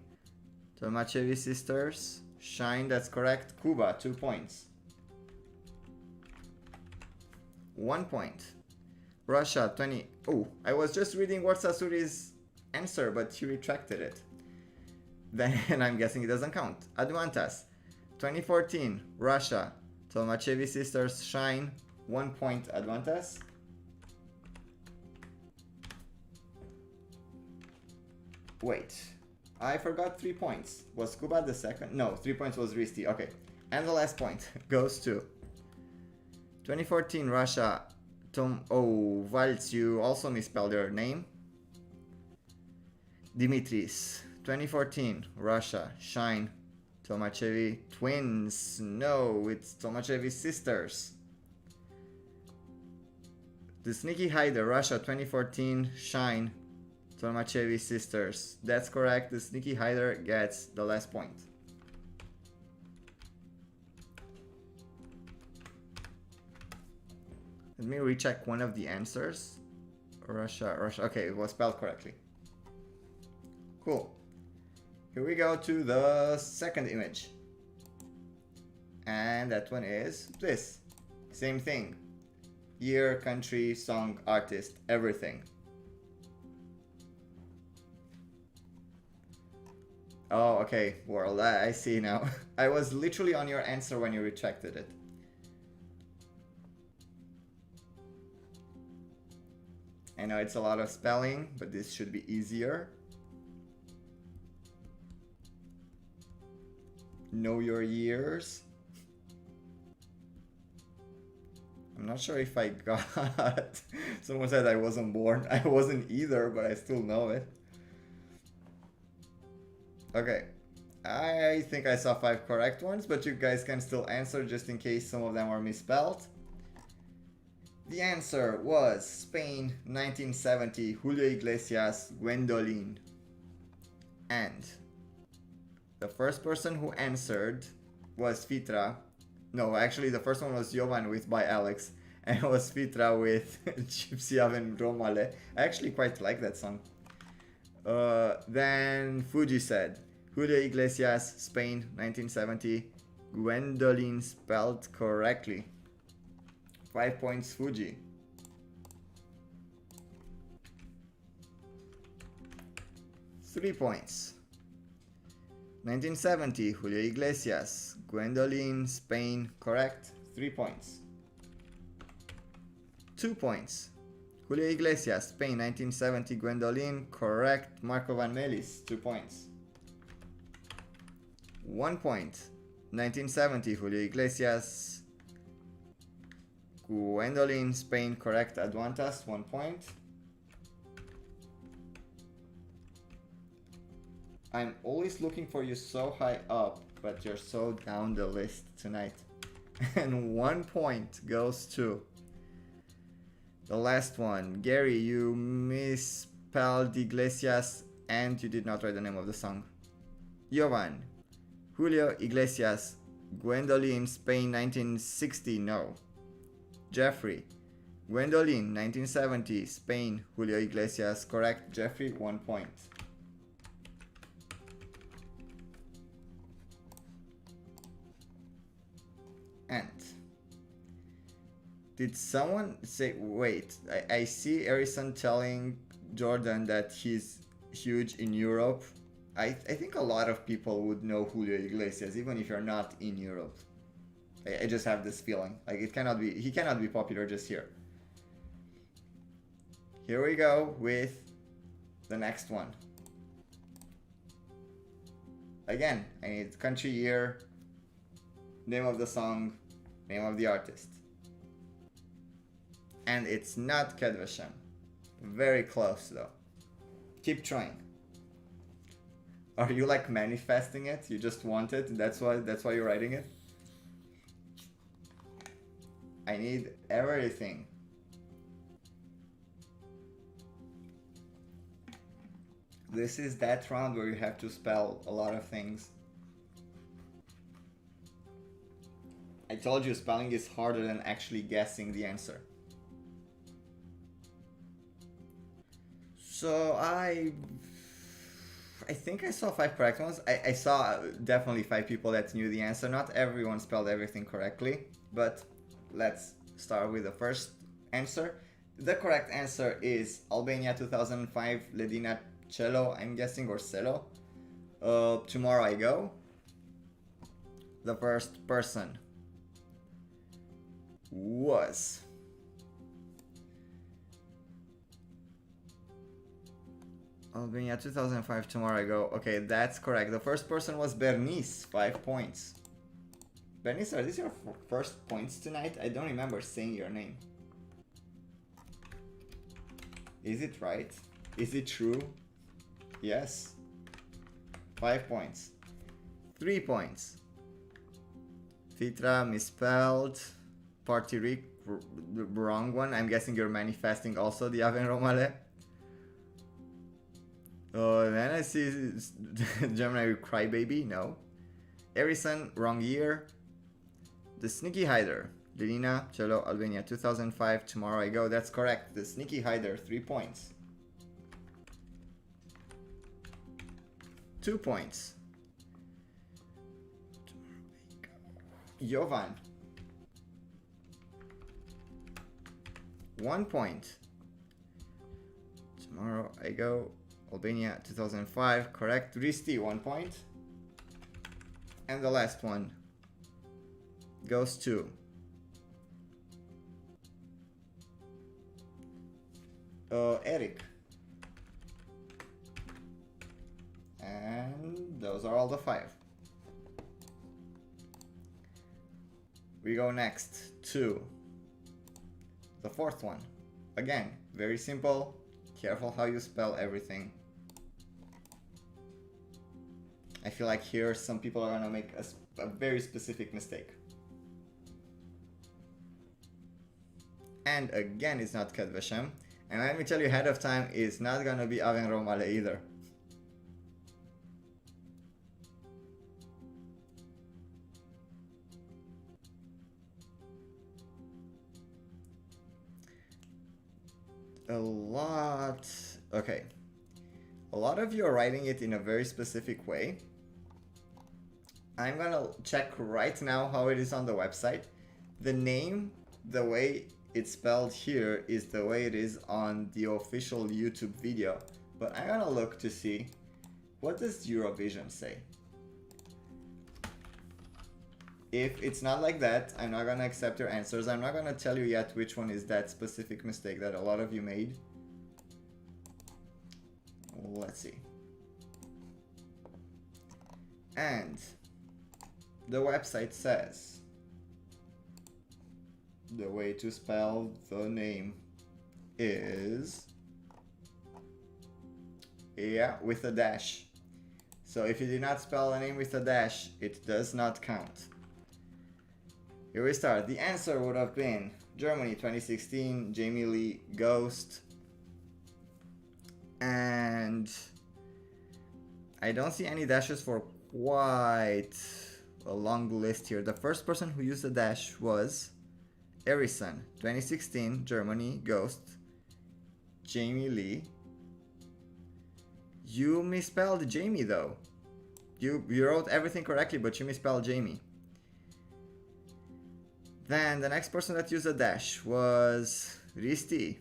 Tolmachevi Sisters, Shine, that's correct. Cuba, 2 points. 1 point. Russia 20. Oh, I was just reading Warsasuri's answer, but he retracted it. Then I'm guessing it doesn't count. Advantas 2014. Russia. Tolmachevi Sisters, Shine. 1 point. Advantas. Wait. I forgot 3 points. Was Cuba the second? No, 3 points was Risti. Okay. And the last point goes to 2014 Russia. Valts, you also misspelled your name. Dimitris. 2014 Russia. Shine. Tolmachevi twins. No, it's Tolmachevi sisters. The Sneaky Hider. Russia 2014 Shine. Tolmachevi sisters. That's correct. The Sneaky Hider gets the last point. Let me recheck one of the answers. Russia. Okay, it was spelled correctly. Cool. Here we go to the second image. And that one is this. Same thing. Year, country, song, artist, everything. Oh, okay. Well, I see now. I was literally on your answer when you retracted it. I know it's a lot of spelling, but this should be easier. Know your years. I'm not sure if I got... Someone said I wasn't born. I wasn't either, but I still know it. Okay. I think I saw 5 correct ones, but you guys can still answer just in case some of them are misspelled. The answer was Spain, 1970, Julio Iglesias, Gwendolyn. And the first person who answered was Fitra. No, actually the first one was Jovan with by Alex. And it was Fitra with Gypsy Oven Romale. I actually quite like that song. Then Fuji said, Julio Iglesias, Spain, 1970. Gwendolyn spelled correctly. 5 points, Fuji. Three points. 1970, Julio Iglesias, Gwendolyn, Spain, correct. 3 points. 2 points. Julio Iglesias, Spain, 1970, Gwendolyn, correct. Marco Van Melis, 2 points. 1 point. 1970, Julio Iglesias, Gwendolyn, Spain, correct. Advantas, 1 point. I'm always looking for you so high up, but you're so down the list tonight. And 1 point goes to the last one. Gary, you misspelled Iglesias and you did not write the name of the song. Jovan, Julio Iglesias, Gwendolyn, Spain, 1960, no. Jeffrey, Gwendolyn, 1970, Spain, Julio Iglesias, correct. Jeffrey, 1 point. And did someone say, wait, I see Erison telling Jordan that he's huge in Europe. I think a lot of people would know Julio Iglesias, even if you're not in Europe. I just have this feeling. Like he cannot be popular just here. Here we go with the next one. Again, I need country, year, name of the song, name of the artist. And it's not Kedvesem. Very close though. Keep trying. Are you like manifesting it? You just want it? That's why you're writing it? I need everything. This is that round where you have to spell a lot of things. I told you spelling is harder than actually guessing the answer. So I think I saw 5 correct ones. I saw definitely 5 people that knew the answer. Not everyone spelled everything correctly, but let's start with the first answer. The correct answer is Albania 2005, Ledina Cello, I'm guessing, or Cello. Tomorrow I Go. The first person was Albania 2005, Tomorrow I Go. Okay, that's correct. The first person was Bernice, 5 points. Bernice, are these your first points tonight? I don't remember saying your name. Is it right? Is it true? Yes. 5 points. 3 points. Fitra misspelled. Party Rick, the wrong one. I'm guessing you're manifesting also the Aven Romale. Then I see Gemini Crybaby, no. Erison, wrong year. The Sneaky Hider, Lilina, Cello, Albania 2005, Tomorrow I Go, that's correct. The Sneaky Hider, 3 points. 2 points. Jovan. 1 point. Tomorrow I Go, Albania 2005, correct. Risti, 1 point. And the last one goes to Eric. And those are all the 5. We go next to the fourth one. Again, very simple. Careful how you spell everything. I feel like here some people are gonna make a very specific mistake. And again, it's not Kedvesem. And let me tell you ahead of time, it's not gonna be Aven Romale either. a lot. Okay. A lot of you are writing it in a very specific way. I'm gonna check right now how it is on the website. The name, the way it's spelled here, is the way it is on the official YouTube video. But I'm gonna look to see, what does Eurovision say? If it's not like that, I'm not gonna accept your answers. I'm not gonna tell you yet which one is that specific mistake that a lot of you made. Let's see. And the website says the way to spell the name is, yeah, with a dash. So if you did not spell a name with a dash, it does not count. Here we start. The answer would have been Germany 2016, Jamie Lee, Ghost. And I don't see any dashes for quite a long list here. The first person who used a dash was Erison, 2016, Germany, Ghost, Jamie Lee. You misspelled Jamie though. You wrote everything correctly, but you misspelled Jamie. Then the next person that used a dash was Risti.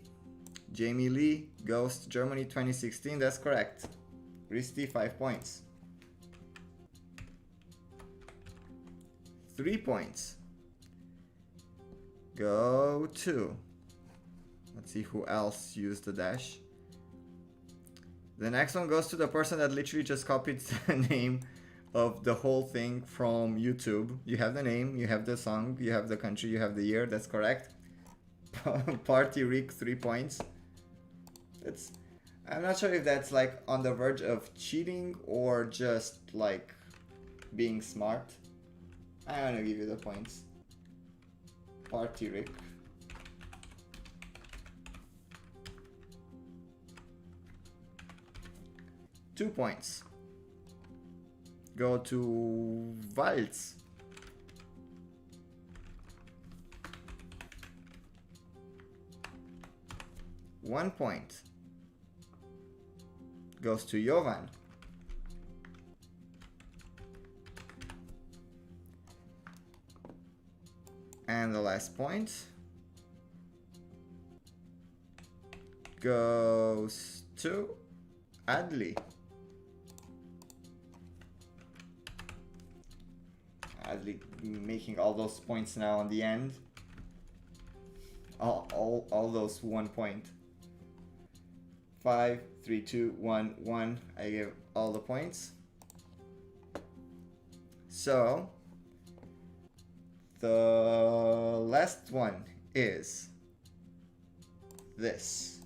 Jamie Lee, Ghost, Germany 2016, that's correct. Risti, 5 points. 3 points. Go to, let's see who else used the dash. The next one goes to the person that literally just copied the name of the whole thing from YouTube. You have the name, you have the song, you have the country, you have the year, that's correct. Party Rick, 3 points. I'm not sure if that's like on the verge of cheating or just like being smart. I'm gonna give you the points. Party Rick. Two points. Go to Waltz. One point. Goes to Jovan. And the last point goes to Adli. Adli making all those points now on the end. All those 1 point. 5, 3, 2, 1, 1. I give all the points. So the last one is this.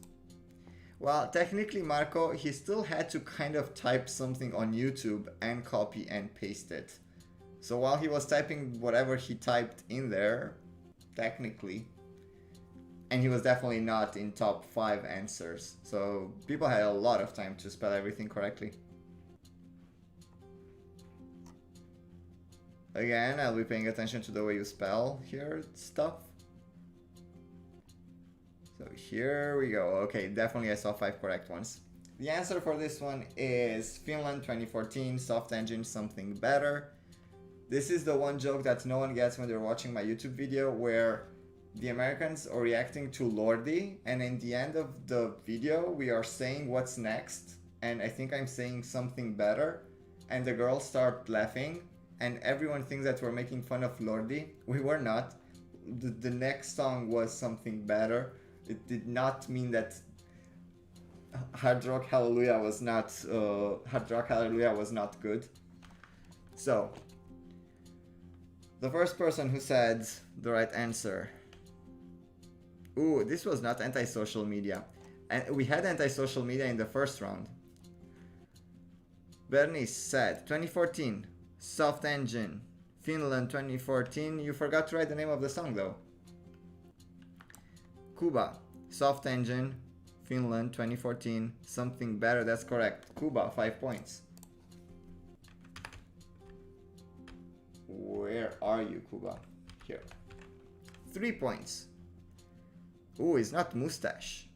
Well, technically Marco, he still had to kind of type something on YouTube and copy and paste it. So while he was typing whatever he typed in there, technically, and he was definitely not in top 5 answers. So people had a lot of time to spell everything correctly. Again, I'll be paying attention to the way you spell here stuff. So here we go. Okay, definitely I saw 5 correct ones. The answer for this one is Finland 2014, Soft Engine, Something Better. This is the one joke that no one gets when they're watching my YouTube video, where the Americans are reacting to Lordi, and in the end of the video we are saying what's next, and I think I'm saying Something Better, and the girls start laughing, and everyone thinks that we're making fun of Lordi. We were not. The next song was Something Better. It did not mean that Hard Rock Hallelujah was not good. So the first person who said the right answer. Ooh, this was not anti-social media. And we had anti-social media in the first round. Bernice said 2014, Soft Engine, Finland 2014. You forgot to write the name of the song though. Cuba, Soft Engine, Finland 2014, Something Better, that's correct. Cuba, 5 points. Where are you, Cuba? Here. 3 points. Ooh, it's not Mustache.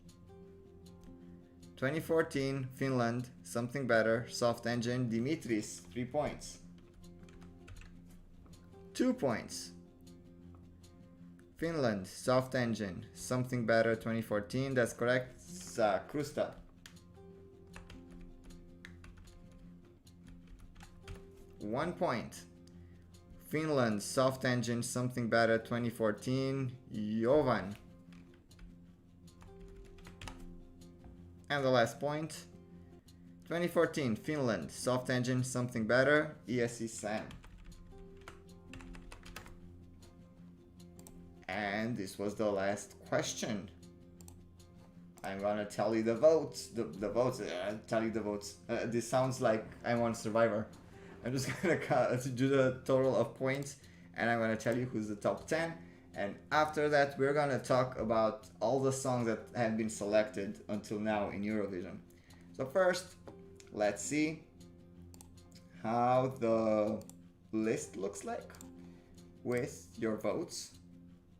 2014, Finland, Something Better, Soft Engine, Dimitris, 3 points. 2 points. Finland, Soft Engine, Something Better, 2014, that's correct. Krusta. 1 point. Finland, Soft Engine, Something Better, 2014, Jovan. And the last point, 2014, Finland, Soft Engine, Something Better, ESC Sam. And this was the last question. I'm gonna tell you the votes. Tell you the votes. This sounds like I'm on Survivor. I'm just gonna do the total of points and I'm gonna tell you who's the top 10. And after that, we're gonna talk about all the songs that have been selected until now in Eurovision. So first, let's see how the list looks like with your votes.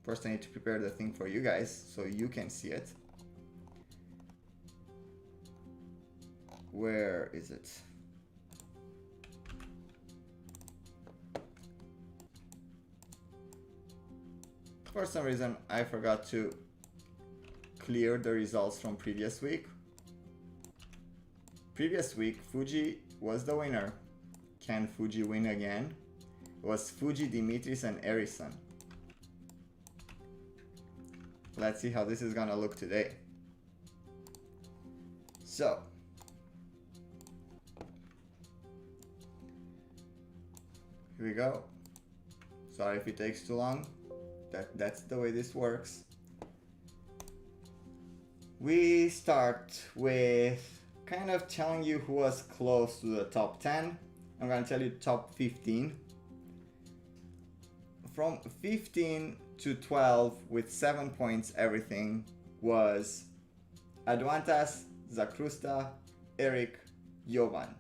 First, I need to prepare the thing for you guys so you can see it. Where is it? For some reason, I forgot to clear the results from previous week. Previous week, Fuji was the winner. Can Fuji win again? It was Fuji, Dimitris, and Erison. Let's see how this is gonna look today. So, here we go. Sorry if it takes too long. That's the way this works. We start with kind of telling you who was close to the top 10. I'm gonna tell you top 15. From 15 to 12 with 7 points everything was Adwantas, Zakrusta, Eric, Jovan.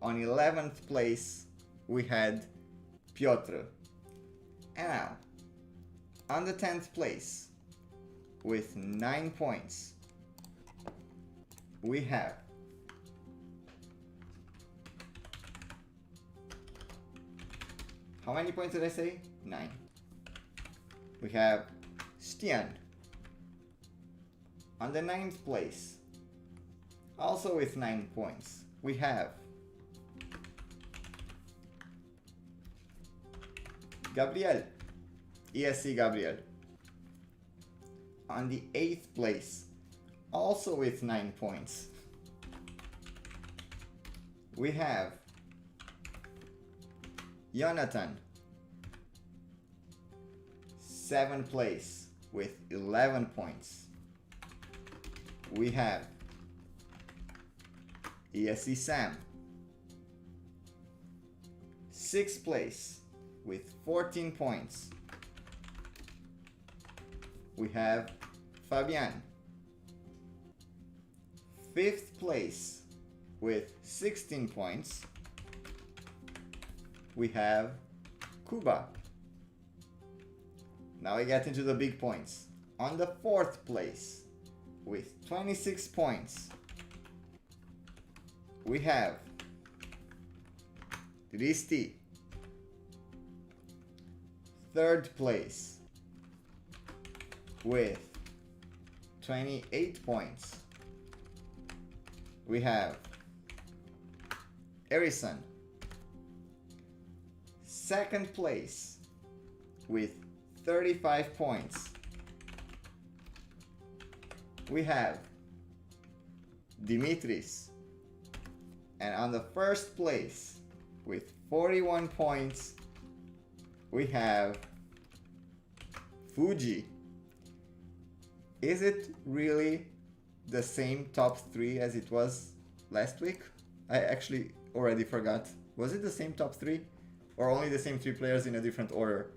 On 11th place we had Piotr. And now, on the 10th place with 9 points we have how many points did I say? 9. We have Stian. On the 9th place, also with 9 points, we have Gabriel, ESC Gabriel. On the 8th place, also with 9 points, we have Jonathan. 7th place with 11 points. We have ESC Sam. 6th place with 14 points. We have Fabian. 5th place with 16 points. We have Kuba. Now we get into the big points. On the 4th place with 26 points, we have Risti. 3rd place with 28 points, we have Erison. 2nd place with 35 points, we have Dimitris. And on the 1st place with 41 points, we have Fuji. Is it really the same top 3 as it was last week? I actually already forgot. Was it the same top 3? Or only the same 3 players in a different order?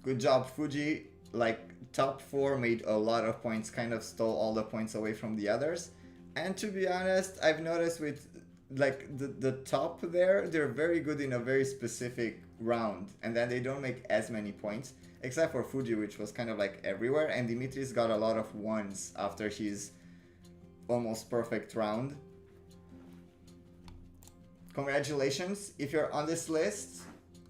Good job, Fuji. Like, top 4 made a lot of points, kind of stole all the points away from the others. And to be honest, I've noticed with like the top there, they're very good in a very specific round, and then they don't make as many points, except for Fuji, which was kind of like everywhere, and Dimitri's got a lot of ones after his almost perfect round. Congratulations. If you're on this list,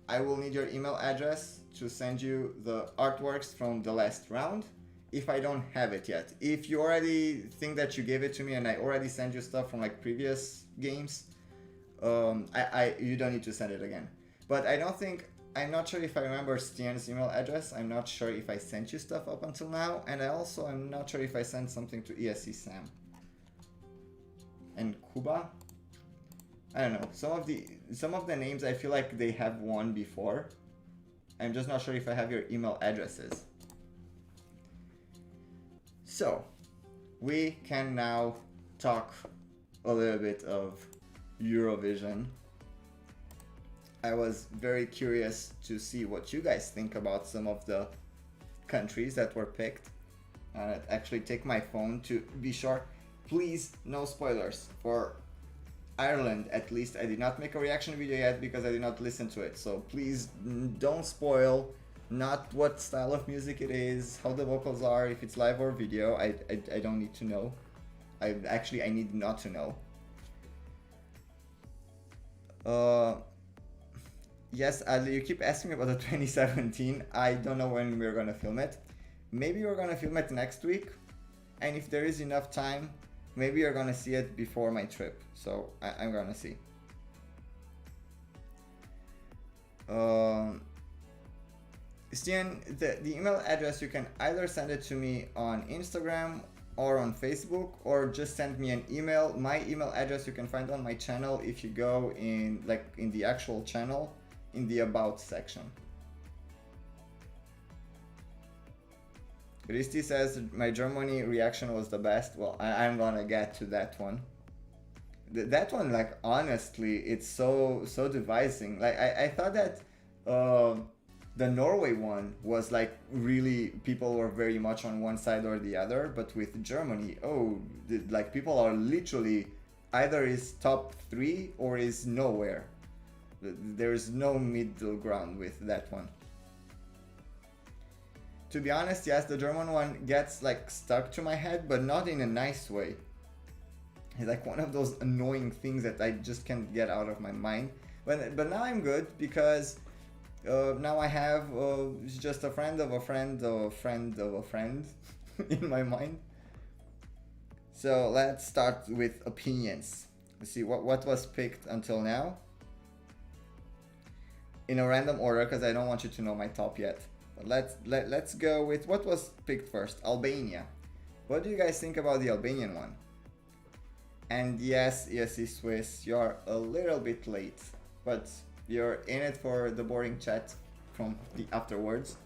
I will need your email address to send you the artworks from the last round, if I don't have it yet. If you already think that you gave it to me and I already sent you stuff from like previous games, you don't need to send it again. But I'm not sure if I remember Stian's email address. I'm not sure if I sent you stuff up until now, and I'm not sure if I sent something to ESC Sam. And Kuba? I don't know. Some of the names I feel like they have won before. I'm just not sure if I have your email addresses. So, we can now talk a little bit of Eurovision. I was very curious to see what you guys think about some of the countries that were picked. I'd actually take my phone to be sure. Please, no spoilers. For Ireland, at least, I did not make a reaction video yet because I did not listen to it. So please don't spoil, not what style of music it is, how the vocals are, if it's live or video. I don't need to know. I need not to know. Yes, Ali, you keep asking me about the 2017. I don't know when we're gonna film it. Maybe we're gonna film it next week. And if there is enough time, maybe you're gonna see it before my trip. So I'm gonna see. Stian, the email address, you can either send it to me on Instagram or on Facebook, or just send me an email. My email address you can find on my channel if you go in the actual channel, in the About section. Risti says my Germany reaction was the best. Well, I'm gonna get to that one. That one, like, honestly, it's so devising. Like, I thought that the Norway one was like really, people were very much on one side or the other, but with Germany, like, people are literally either is top 3 or is nowhere. There's no middle ground with that one. To be honest, yes, the German one gets like stuck to my head, but not in a nice way. It's like one of those annoying things that I just can't get out of my mind. But now I'm good because now I have just a friend of a friend of a friend of a friend in my mind. So let's start with opinions. Let's see what was picked until now. In a random order, because I don't want you to know my top yet. But let's go with what was picked first. Albania. What do you guys think about the Albanian one? And yes, Swiss, you're a little bit late, but you're in it for the boring chat from the afterwards.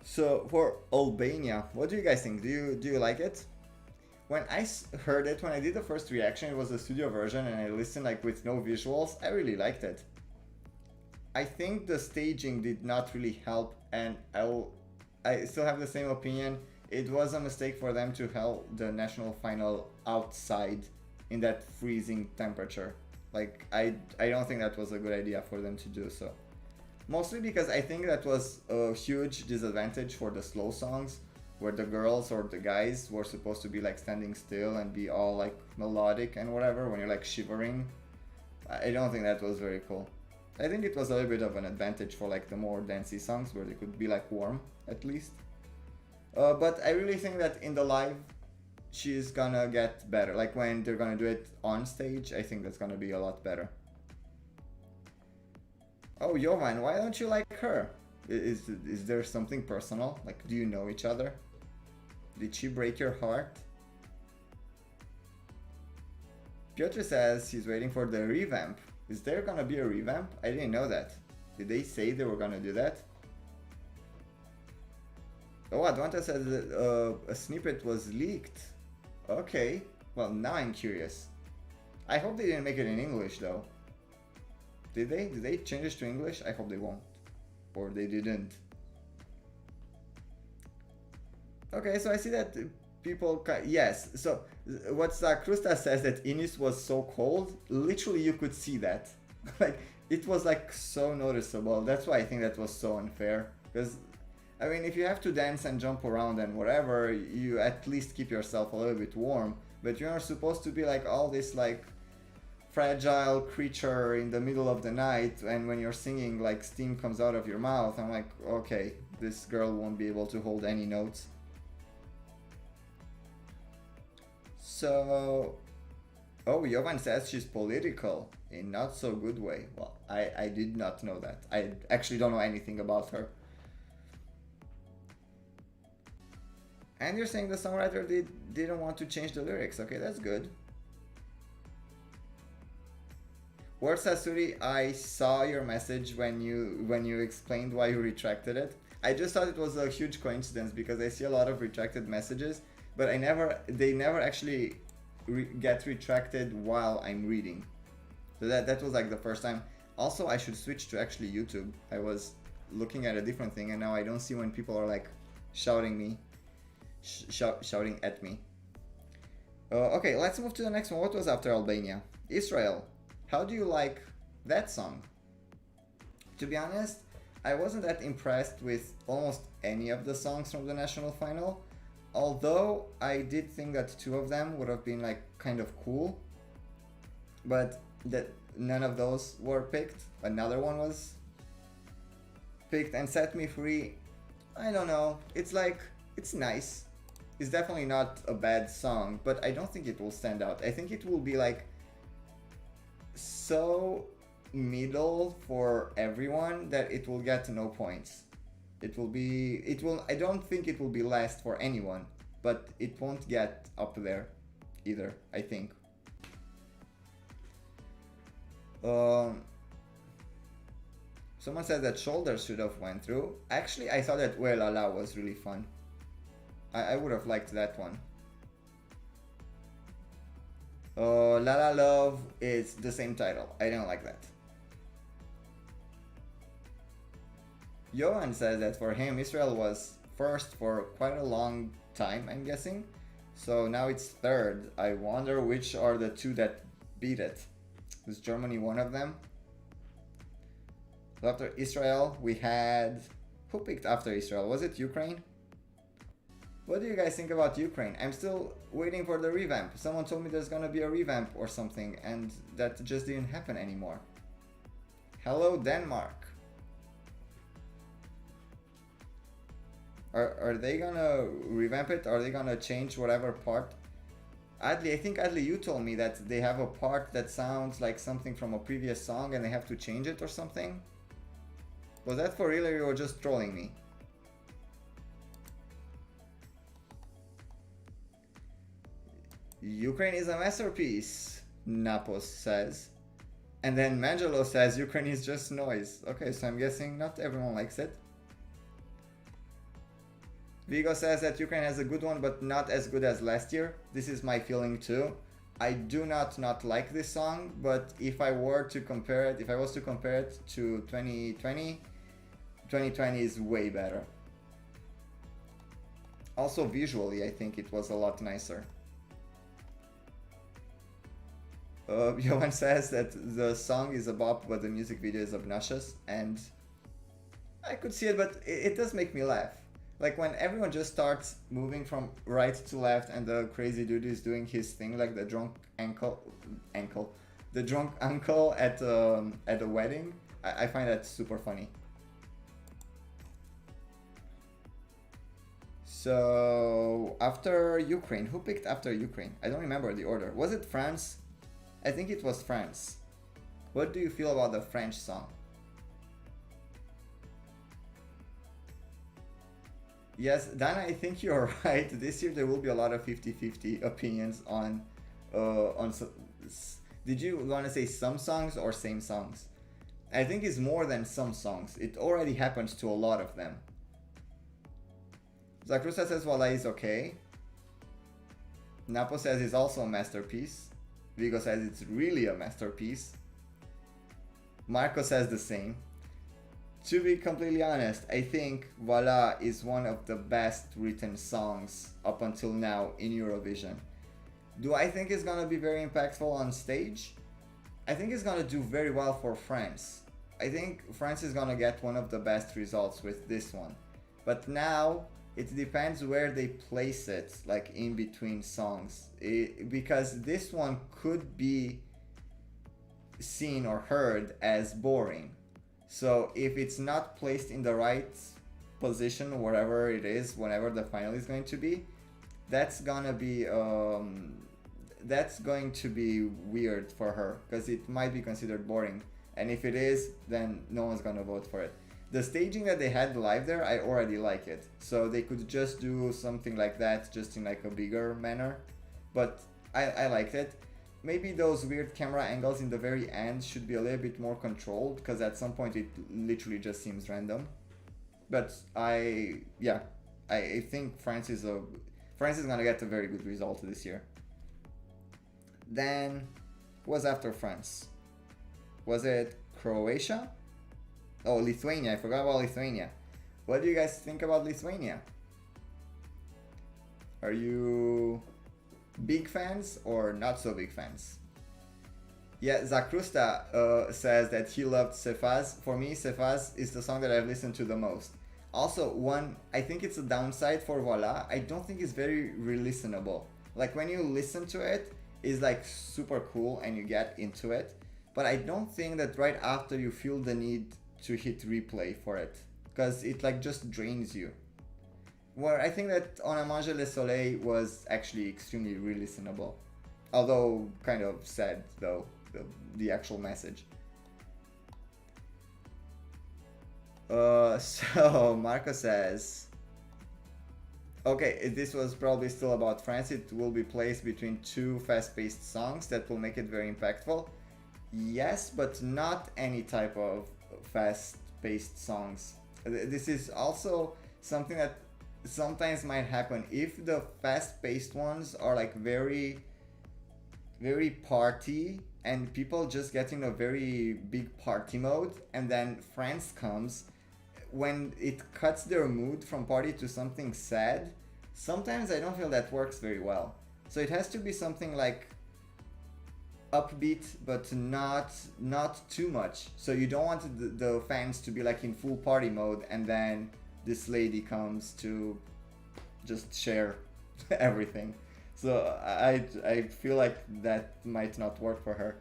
So for Albania, what do you guys think? Do you like it? When I heard it, when I did the first reaction, it was a studio version and I listened like with no visuals. I really liked it. I think the staging did not really help, and I still have the same opinion. It was a mistake for them to hold the national final outside in that freezing temperature. Like, I don't think that was a good idea for them to do so. Mostly because I think that was a huge disadvantage for the slow songs, where the girls or the guys were supposed to be like standing still and be all like melodic and whatever when you're like shivering. I don't think that was very cool. I think it was a little bit of an advantage for like the more dancey songs where they could be like warm at least. But I really think that in the live, she's gonna get better. Like when they're gonna do it on stage, I think that's gonna be a lot better. Oh, Jovan, why don't you like her? Is there something personal? Like, do you know each other? Did she break your heart? Piotr says he's waiting for the revamp. Is there gonna be a revamp? I didn't know that. Did they say they were gonna do that? Oh, Advanta said that a snippet was leaked. Okay, well now I'm curious. I hope they didn't make it in English though. Did they? Did they change it to English? I hope they won't. Or they didn't. Okay, so I see that Yes. So what Zakrusta says that Inus was so cold, literally you could see that. Like it was like so noticeable. That's why I think that was so unfair. Because I mean, if you have to dance and jump around and whatever, you at least keep yourself a little bit warm. But you're not supposed to be like all this like fragile creature in the middle of the night, and when you're singing, like steam comes out of your mouth. I'm like, okay, this girl won't be able to hold any notes. So, oh, Jovan says she's political in not so good way. Well, I did not know that. I actually don't know anything about her. And you're saying the songwriter didn't want to change the lyrics. Okay, that's good. Word Sasuri, I saw your message when you explained why you retracted it. I just thought it was a huge coincidence because I see a lot of retracted messages, but they never actually get retracted while I'm reading. So that was like the first time. Also, I should switch to actually YouTube. I was looking at a different thing, and now I don't see when people are like shouting at me. Okay, let's move to the next one. What was after Albania? Israel. How do you like that song? To be honest, I wasn't that impressed with almost any of the songs from the national final, although I did think that two of them would have been like kind of cool, but that none of those were picked. Another one was picked, and Set Me Free, I don't know, it's like, it's nice. It's definitely not a bad song, but I don't think it will stand out. I think it will be like so middle for everyone that it will get no points. I don't think it will be last for anyone, but it won't get up there either, I think. Someone said that Shoulders should have went through. Actually, I thought that Ue La La was really fun. I would have liked that one. La La Love is the same title. I don't like that. Johan says that for him, Israel was first for quite a long time, I'm guessing. So now it's third. I wonder which are the two that beat it. Was Germany one of them? After Israel, we had... Who picked after Israel? Was it Ukraine? What do you guys think about Ukraine? I'm still waiting for the revamp. Someone told me there's gonna be a revamp or something, and that just didn't happen anymore. Hello, Denmark. Are they gonna revamp it? Are they gonna change whatever part? Adli, I think Adli, you told me that they have a part that sounds like something from a previous song and they have to change it or something. Was that for real or you were just trolling me? Ukraine is a masterpiece, Napos says. And then Mangelo says Ukraine is just noise. Okay, so I'm guessing not everyone likes it. Vigo says that Ukraine has a good one, but not as good as last year. This is my feeling too. I do not like this song, but if I was to compare it to 2020, 2020 is way better. Also visually, I think it was a lot nicer. Johan says that the song is a bop, but the music video is obnoxious, and I could see it, but it does make me laugh. Like when everyone just starts moving from right to left and the crazy dude is doing his thing, like the drunk the drunk uncle at a wedding. I find that super funny. So after Ukraine, who picked after Ukraine? I don't remember the order. Was it France? I think it was France. What do you feel about the French song? Yes, Dana, I think you're right. This year there will be a lot of 50-50 opinions on did you want to say some songs or same songs? I think it's more than some songs. It already happened to a lot of them. Zakrusa says Voila is okay. Napo says it's also a masterpiece. Vigo says it's really a masterpiece. Marco says the same. To be completely honest, I think Voila is one of the best written songs up until now in Eurovision. Do I think it's gonna be very impactful on stage? I think it's gonna do very well for France. I think France is gonna get one of the best results with this one. But now it depends where they place it, like in between songs. Because this one could be seen or heard as boring. So if it's not placed in the right position, wherever it is, whenever the final is going to be, that's going to be weird for her, because it might be considered boring. And if it is, then no one's going to vote for it. The staging that they had live there, I already like it. So they could just do something like that, just in like a bigger manner. But I liked it. Maybe those weird camera angles in the very end should be a little bit more controlled, because at some point it literally just seems random. But I think France is gonna get a very good result this year. Then, who was after France? Was it Croatia? Oh, Lithuania. I forgot about Lithuania. What do you guys think about Lithuania? Are you big fans or not so big fans? Yeah, Zakrusta says that he loved Cefaz. For me, Cefaz is the song that I've listened to the most. Also, I think it's a downside for Voila. I don't think it's very re-listenable. Like when you listen to it, it's like super cool and you get into it. But I don't think that right after you feel the need to hit replay for it, because it like just drains you. Where I think that On a Mange le Soleil was actually extremely re-listenable. Although kind of sad though, the actual message. So Marco says, okay, this was probably still about France. It will be placed between two fast-paced songs that will make it very impactful. Yes, but not any type of fast-paced songs. This is also something that sometimes might happen if the fast-paced ones are like very, very party and people just get in a very big party mode, and then France comes. When it cuts their mood from party to something sad, sometimes I don't feel that works very well. So it has to be something like upbeat, but not too much. So you don't want the fans to be like in full party mode, and then this lady comes to just share everything. So I feel like that might not work for her.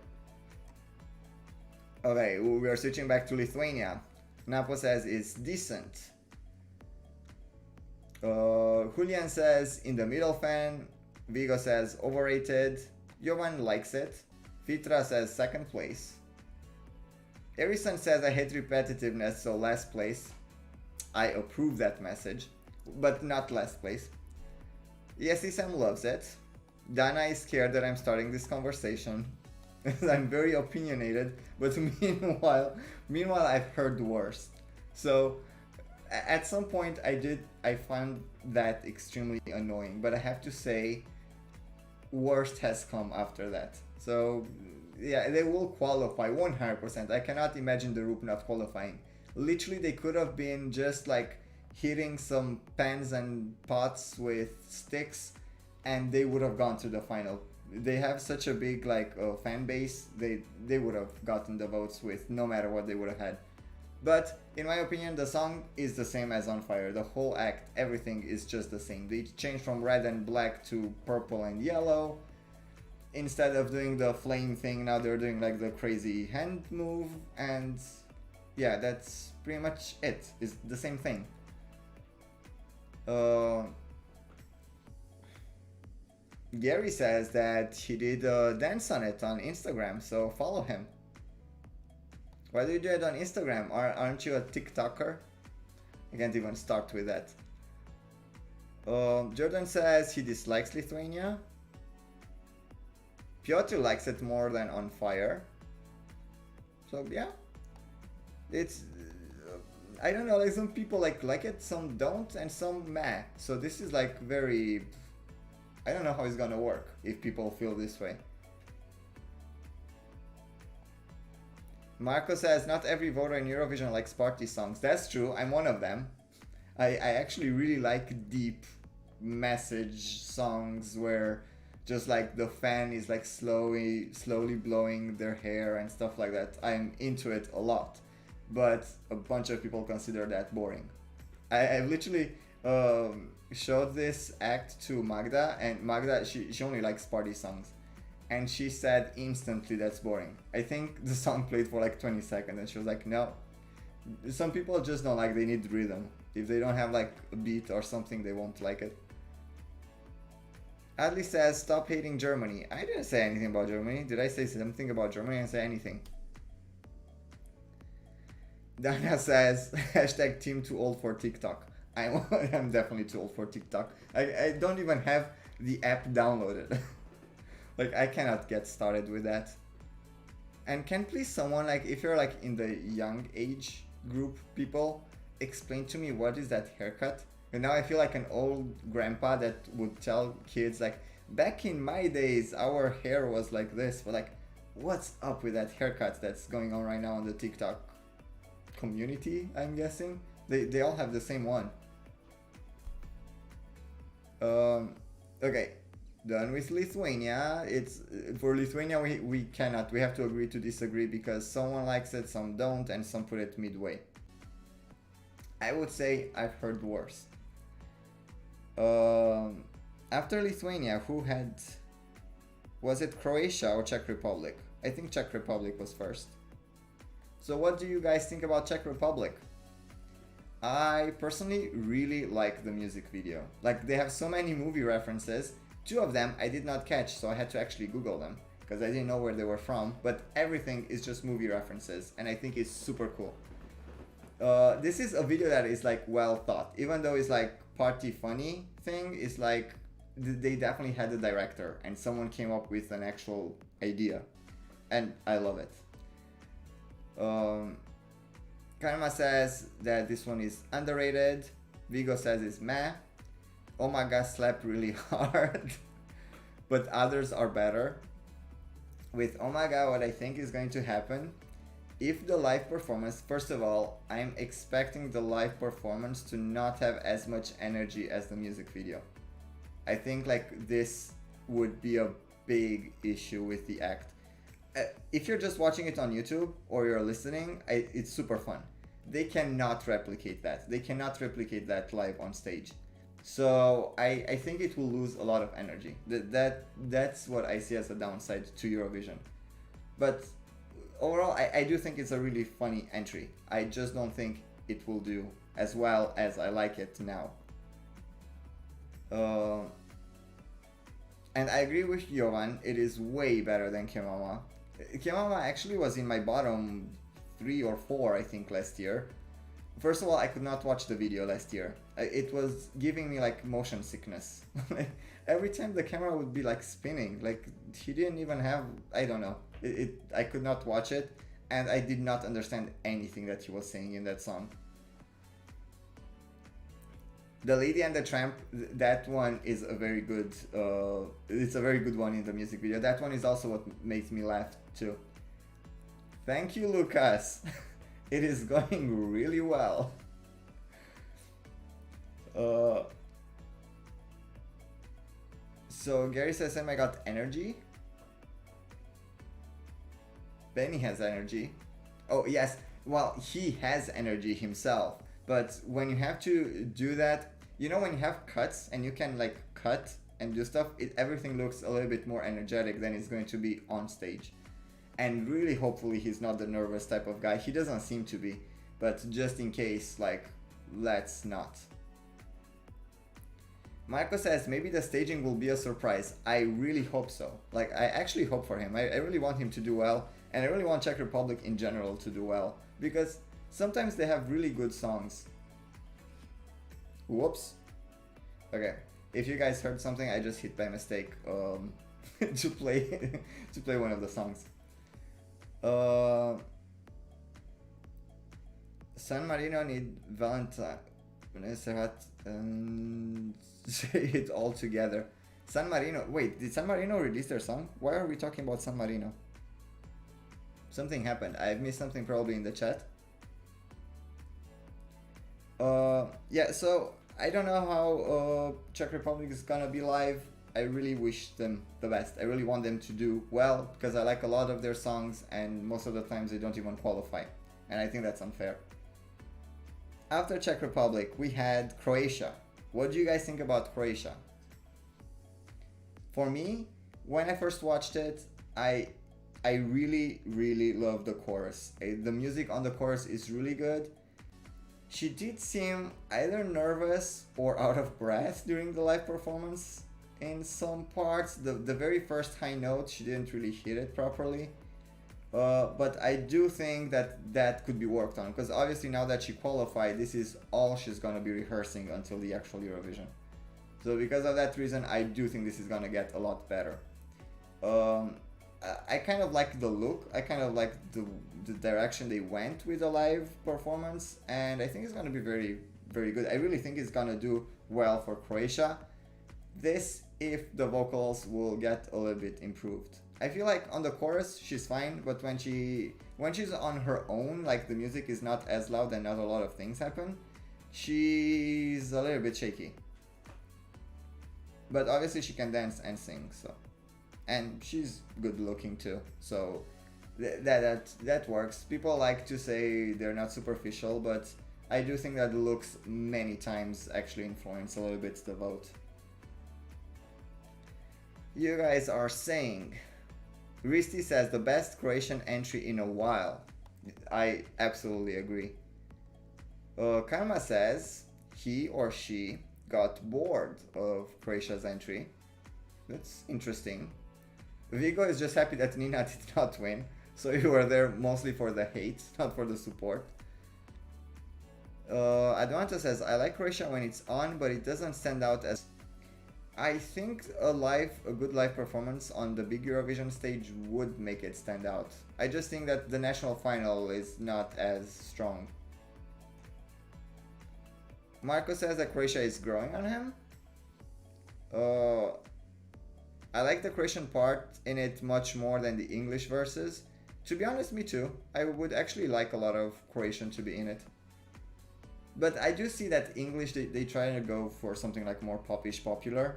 Okay, we are switching back to Lithuania. Napo says it's decent. Julian says in the middle fan. Vigo says overrated. Jovan likes it. Fitra says second place. Erison says I hate repetitiveness, so last place. I approve that message, but not last place. Yes, Sam loves it. Dana is scared that I'm starting this conversation. I'm very opinionated, but meanwhile I've heard worse. So at some point I found that extremely annoying, but I have to say worst has come after that. So yeah, they will qualify 100%. I cannot imagine the Roop not qualifying. Literally they could have been just like hitting some pans and pots with sticks and they would have gone to the final. They have such a big like fan base, they would have gotten the votes with no matter what they would have had. But in my opinion, the song is the same as On Fire. The whole act, everything is just the same. They changed from red and black to purple and yellow. Instead of doing the flame thing, now they're doing like the crazy hand move, and yeah, that's pretty much it. It's the same thing. Gary says that he did a dance on it on Instagram, so follow him. Why do you do it on Instagram? Aren't you a TikToker? I can't even start with that. Jordan says he dislikes Lithuania. Piotr likes it more than On Fire. So yeah, it's I don't know, like some people like it, some don't, and some meh. So this is like very, I don't know how it's gonna work if people feel this way. Marco says not every voter in Eurovision likes party songs. That's true. I'm one of them. I actually really like deep message songs where just like the fan is like slowly blowing their hair and stuff like that. I'm into it a lot, but a bunch of people consider that boring. I literally showed this act to Magda, and Magda, she only likes party songs, and she said instantly that's boring. I think the song played for like 20 seconds and she was like, no. Some people just don't like, they need rhythm. If they don't have like a beat or something, they won't like it. Adley says, stop hating Germany. I didn't say anything about Germany. Did I say something about Germany? I didn't say anything. Dana says, hashtag team too old for TikTok. I'm definitely too old for TikTok. I don't even have the app downloaded. Like, I cannot get started with that. And can please someone, like, if you're like in the young age group people, explain to me what is that haircut? And now I feel like an old grandpa that would tell kids like, back in my days our hair was like this. But like, what's up with that haircut that's going on right now on the TikTok community? I'm guessing they all have the same one. Okay, done with Lithuania. It's for Lithuania we cannot, we have to agree to disagree because someone likes it, some don't, and some put it midway. I would say I've heard worse. After Lithuania, who had, was it Croatia or Czech Republic? I think Czech Republic was first. So what do you guys think about Czech Republic? I personally really like the music video. Like, they have so many movie references. 2 of them I did not catch, so I had to actually Google them because I didn't know where they were from, but everything is just movie references and I think it's super cool. This is a video that is like well thought, even though it's like party funny thing. It's like they definitely had a director and someone came up with an actual idea, and I love it. Karma says that this one is underrated. Vigo says it's meh. Omega slapped really hard, but others are better. With Omega, what I think is going to happen, if the live performance, first of all, I'm expecting the live performance to not have as much energy as the music video. I think like this would be a big issue with the act. If you're just watching it on YouTube or you're listening, it's super fun. They cannot replicate that. They cannot replicate that live on stage. So I think it will lose a lot of energy. That's what I see as a downside to Eurovision. But overall, I do think it's a really funny entry. I just don't think it will do as well as I like it now. And I agree with Jovan, it is way better than Kemama. Kemama actually was in my bottom 3 or 4, I think, last year. First of all, I could not watch the video last year. It was giving me like motion sickness. Every time the camera would be like spinning, like he didn't even have, I don't know. I could not watch it, and I did not understand anything that he was saying in that song. The Lady and the Tramp, that one is a very good, it's a very good one in the music video. That one is also what makes me laugh too. Thank you, Lucas. It is going really well. So Gary says, I got energy. Benny has energy. Oh yes, well, he has energy himself. But when you have to do that, you know, when you have cuts and you can like cut and do stuff, everything looks a little bit more energetic than it's going to be on stage. And really, hopefully he's not the nervous type of guy. He doesn't seem to be, but just in case, like, let's not. Marco says, maybe the staging will be a surprise. I really hope so. Like, I actually hope for him. I really want him to do well, and I really want Czech Republic in general to do well, because sometimes they have really good songs. Whoops. Okay, if you guys heard something, I just hit by mistake to play one of the songs. San Marino need Valentine. Say it all together. San Marino. Wait, did San Marino release their song? Why are we talking about San Marino? Something happened. I've missed something probably in the chat. Yeah, so I don't know how Czech Republic is gonna be live. I really wish them the best. I really want them to do well because I like a lot of their songs and most of the times they don't even qualify. And I think that's unfair. After Czech Republic, we had Croatia. What do you guys think about Croatia? For me, when I first watched it, I really love the chorus. The music on the chorus is really good. She did seem either nervous or out of breath during the live performance in some parts. The very first high note, she didn't really hit it properly. But I do think that could be worked on, because obviously now that she qualified, this is all she's gonna be rehearsing until the actual Eurovision. So because of that reason, I do think this is gonna get a lot better. I kind of like the look, I kind of like the direction they went with the live performance, and I think it's gonna be very good. I really think it's gonna do well for Croatia. This if the vocals will get a little bit improved. I feel like on the chorus she's fine, but when she's on her own, like the music is not as loud and not a lot of things happen, she's a little bit shaky. But obviously she can dance and sing, so, and she's good looking too, so that works. People like to say they're not superficial, but I do think that the looks many times actually influence a little bit the vote. You guys are saying, Risti says the best Croatian entry in a while. I absolutely agree. Karma says he or she got bored of Croatia's entry. That's interesting. Vigo is just happy that Nina did not win, so you were there mostly for the hate, not for the support. Advanta says, I like Croatia when it's on, but it doesn't stand out as... I think a good live performance on the big Eurovision stage would make it stand out. I just think that the national final is not as strong. Marco says that Croatia is growing on him. I like the Croatian part in it much more than the English verses. To be honest, me too. I would actually like a lot of Croatian to be in it. But I do see that English, they try to go for something like more popish popular.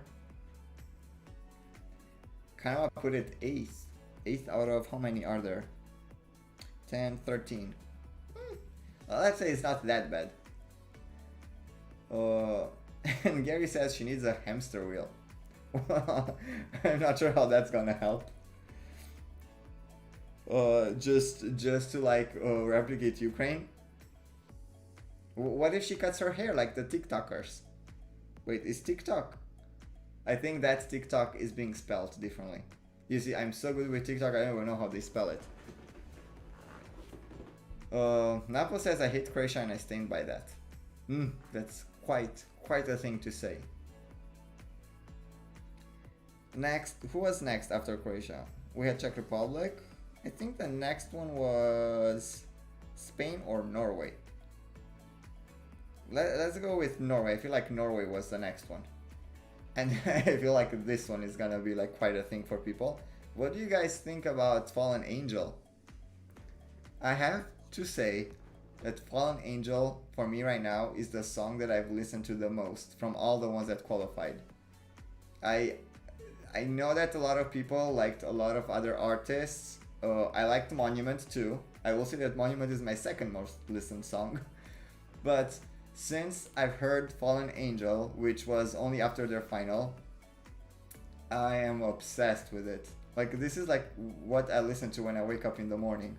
Kind of put it 8th. 8th out of how many are there? 10, 13. Well, let's say it's not that bad. And Gary says she needs a hamster wheel. I'm not sure how that's gonna help. Just to like replicate Ukraine. What if she cuts her hair like the TikTokers? Wait, is TikTok? I think that TikTok is being spelled differently. You see, I'm so good with TikTok, I don't even know how they spell it. Napo says I hate Croatia and I stand by that. That's quite a thing to say. Next, who was next after Croatia? We had Czech Republic. I think the next one was Spain or Norway. Let's go with Norway. I feel like Norway was the next one. And I feel like this one is gonna be like quite a thing for people. What do you guys think about Fallen Angel? I have to say that Fallen Angel for me right now is the song that I've listened to the most from all the ones that qualified. I know that a lot of people liked a lot of other artists. I liked Monument too. I will say that Monument is my second most listened song. But since I've heard Fallen Angel, which was only after their final, I am obsessed with it. Like, this is like what I listen to when I wake up in the morning.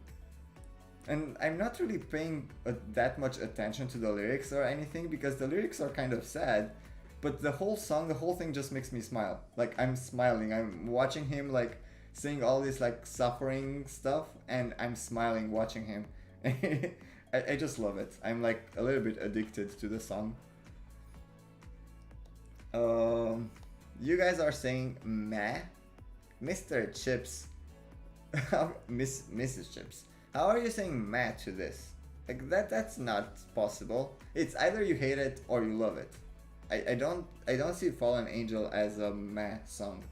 And I'm not really paying that much attention to the lyrics or anything, because the lyrics are kind of sad, but the whole song, the whole thing just makes me smile. Like, I'm smiling, I'm watching him like saying all this like suffering stuff, and I'm smiling watching him. I just love it. I'm like a little bit addicted to the song. You guys are saying meh? Mr. Chips. Mrs. Chips. How are you saying meh to this? Like that's not possible. It's either you hate it or you love it. I don't see Fallen Angel as a meh song.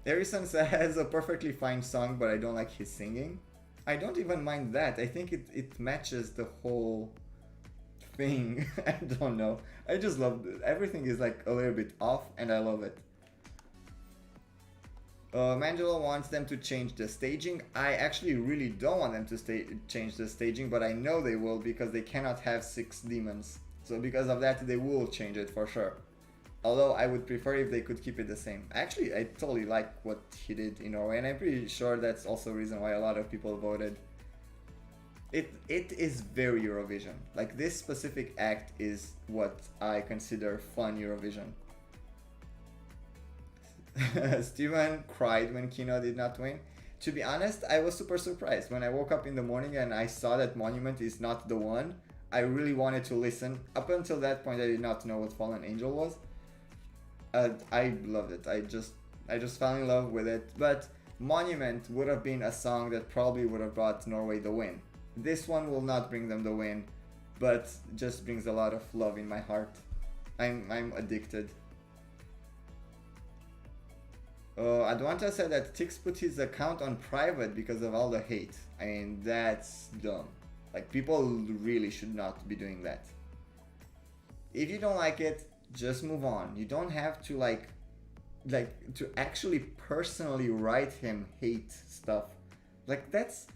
Harrison has a perfectly fine song, but I don't like his singing. I don't even mind that. I think it matches the whole thing. I don't know. I just love it. Everything is like a little bit off, and I love it. Mangelo wants them to change the staging. I actually really don't want them to change the staging, but I know they will because they cannot have 6 demons. So because of that, they will change it for sure. Although I would prefer if they could keep it the same. Actually, I totally like what he did in Norway, and I'm pretty sure that's also a reason why a lot of people voted. It is very Eurovision. Like, this specific act is what I consider fun Eurovision. Steven cried when Kino did not win. To be honest, I was super surprised. When I woke up in the morning and I saw that Monument is not the one, I really wanted to listen. Up until that point, I did not know what Fallen Angel was. I loved it. I just fell in love with it. But Monument would have been a song that probably would have brought Norway the win. This one will not bring them the win, but just brings a lot of love in my heart. I'm addicted. Adwanta said that Tix put his account on private because of all the hate. I mean, that's dumb. Like, people really should not be doing that. If you don't like it, just move on. You don't have to like to actually personally write him hate stuff. Like, that's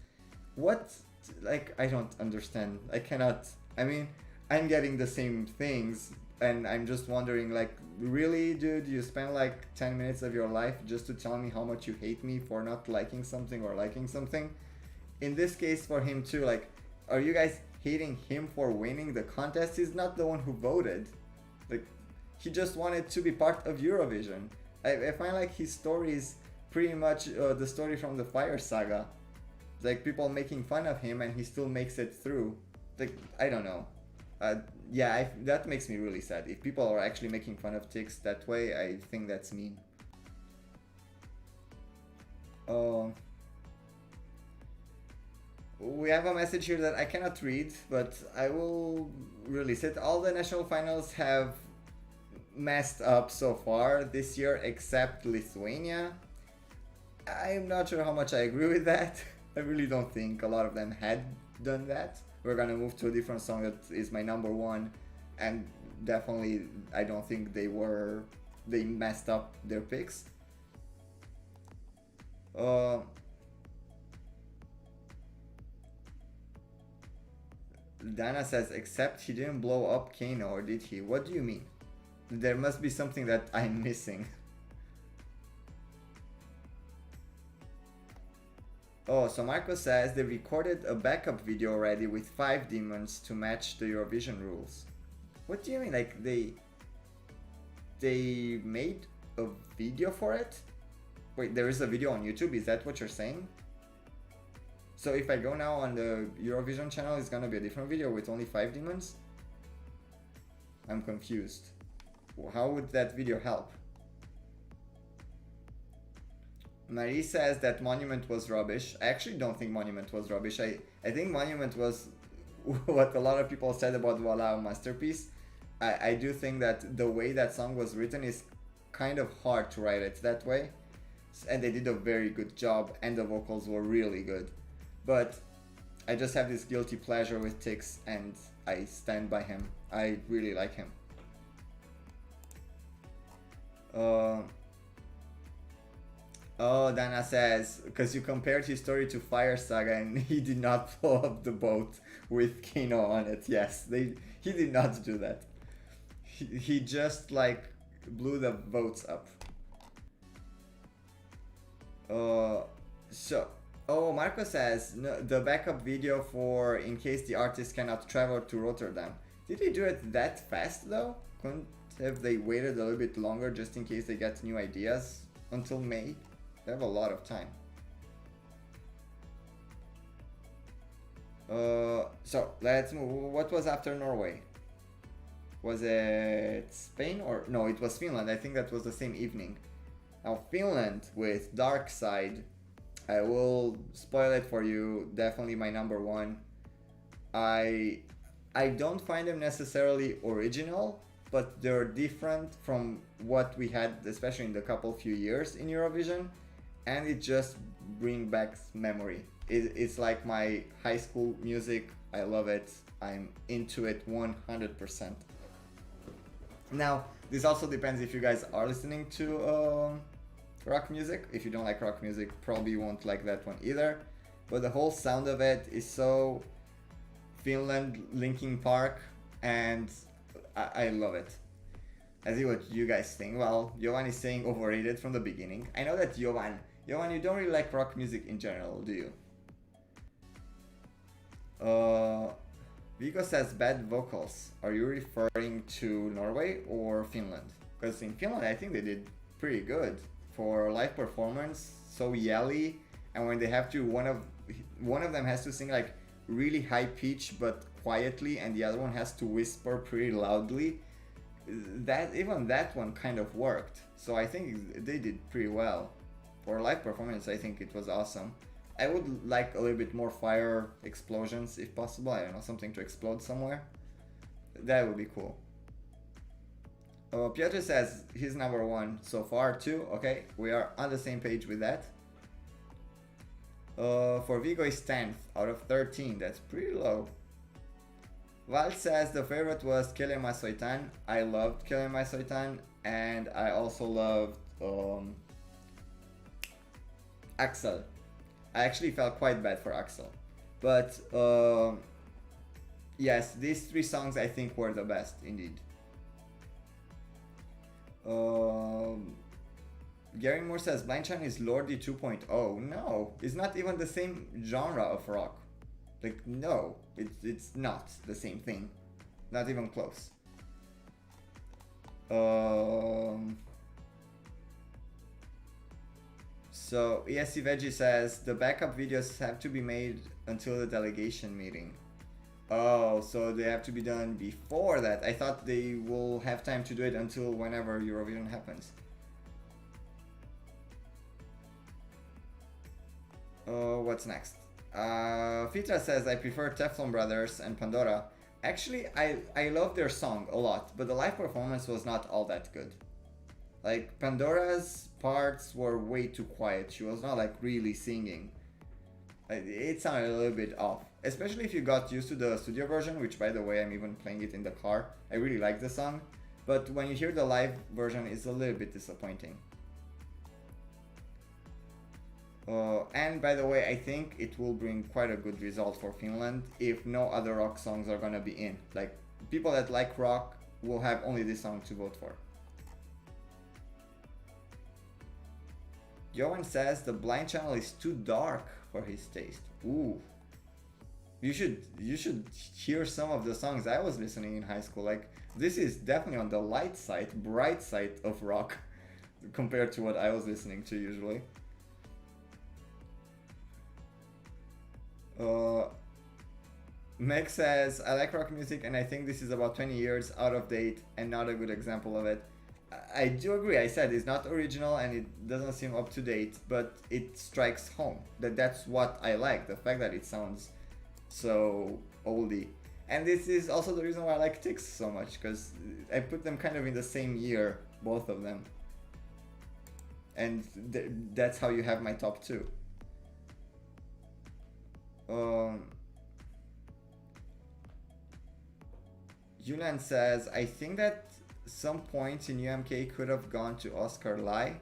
what, like, I don't understand. I cannot. I mean, I'm getting the same things, and I'm just wondering, like, really, dude, you spend like 10 minutes of your life just to tell me how much you hate me for not liking something or liking something? In this case, for him too, like, are you guys hating him for winning the contest? He's not the one who voted. Like, he just wanted to be part of Eurovision. I find like his story is pretty much the story from the Fire Saga. Like, people making fun of him and he still makes it through. Like, I don't know. Yeah, that makes me really sad. If people are actually making fun of Tix that way, I think that's mean. We have a message here that I cannot read, but I will release it. All the national finals have messed up so far this year, except Lithuania. I'm not sure how much I agree with that. I really don't think a lot of them had done that. We're gonna move to a different song that is my number one, and definitely I don't think they messed up their picks. Dana says, except he didn't blow up Kano, or did he? What do you mean? There must be something that I'm missing. Oh, so Marco says they recorded a backup video already with 5 demons to match the Eurovision rules. What do you mean? Like, they made a video for it? Wait, there is a video on YouTube? Is that what you're saying? So if I go now on the Eurovision channel, it's gonna be a different video with only 5 demons? I'm confused. How would that video help? Marie says that Monument was rubbish. I actually don't think Monument was rubbish. I think Monument was what a lot of people said about Voila, a masterpiece. I do think that the way that song was written is kind of hard to write it that way. And they did a very good job, and the vocals were really good. But I just have this guilty pleasure with Tix, and I stand by him. I really like him. Oh, Dana says, because you compared his story to Fire Saga and he did not blow up the boat with Kano on it. Yes, he did not do that. He just like blew the boats up. Marco says, no, the backup video for in case the artist cannot travel to Rotterdam. Did they do it that fast though? Couldn't have they waited a little bit longer just in case they get new ideas until May? They have a lot of time. So let's move. What was after Norway? Was it Spain or no? It was Finland. I think that was the same evening. Now Finland with Dark Side. I will spoil it for you. Definitely my number one. I don't find them necessarily original, but they're different from what we had, especially in the couple few years in Eurovision, and it just brings back memory. It's like my high school music. I love it. I'm into it 100%. Now, this also depends if you guys are listening to rock music. If you don't like rock music, probably you won't like that one either. But the whole sound of it is so Finland, Linkin Park, and I love it. I see what you guys think. Well, Jovan is saying overrated from the beginning. I know that Jovan, you don't really like rock music in general, do you? Vigo says bad vocals. Are you referring to Norway or Finland? Because in Finland, I think they did pretty good for live performance. So yelly, and when they have to, one of them has to sing like really high pitch but quietly, and the other one has to whisper pretty loudly. Even that one kind of worked. So I think they did pretty well. For live performance, I think it was awesome. I would like a little bit more fire explosions if possible. I don't know, something to explode somewhere. That would be cool. Piotr says he's number one so far too. Okay, we are on the same page with that. For Vigo is 10th out of 13. That's pretty low. Val says the favorite was Kelema Soitan. I loved Kelema Soitan, and I also loved Axel. I actually felt quite bad for Axel. But yes, these three songs I think were the best indeed. Gary Moore says Blind Channel is Lordi 2.0. No, it's not even the same genre of rock. Like, no, it's not the same thing. Not even close. So ESC Veggie says the backup videos have to be made until the delegation meeting. Oh, so they have to be done before that. I thought they will have time to do it until whenever Eurovision happens. What's next? Fitra says I prefer Teflon Brothers and Pandora. Actually, I love their song a lot, but the live performance was not all that good. Like, Pandora's parts were way too quiet. She was not like really singing. It sounded a little bit off. Especially if you got used to the studio version, which by the way, I'm even playing it in the car. I really like the song. But when you hear the live version, it's a little bit disappointing. And by the way, I think it will bring quite a good result for Finland if no other rock songs are gonna be in. Like, people that like rock will have only this song to vote for. Johan says the Blind Channel is too dark for his taste. Ooh. You should hear some of the songs I was listening in high school. Like, this is definitely on the light side, bright side of rock compared to what I was listening to usually. Meg says, I like rock music and I think this is about 20 years out of date and not a good example of it. I do agree. I said it's not original and it doesn't seem up to date, but it strikes home. That's what I like, the fact that it sounds so oldie. And this is also the reason why I like Tix so much, because I put them kind of in the same year, both of them. And that's how you have my top two. Julian says, I think that some points in UMK could have gone to Oscar Lai.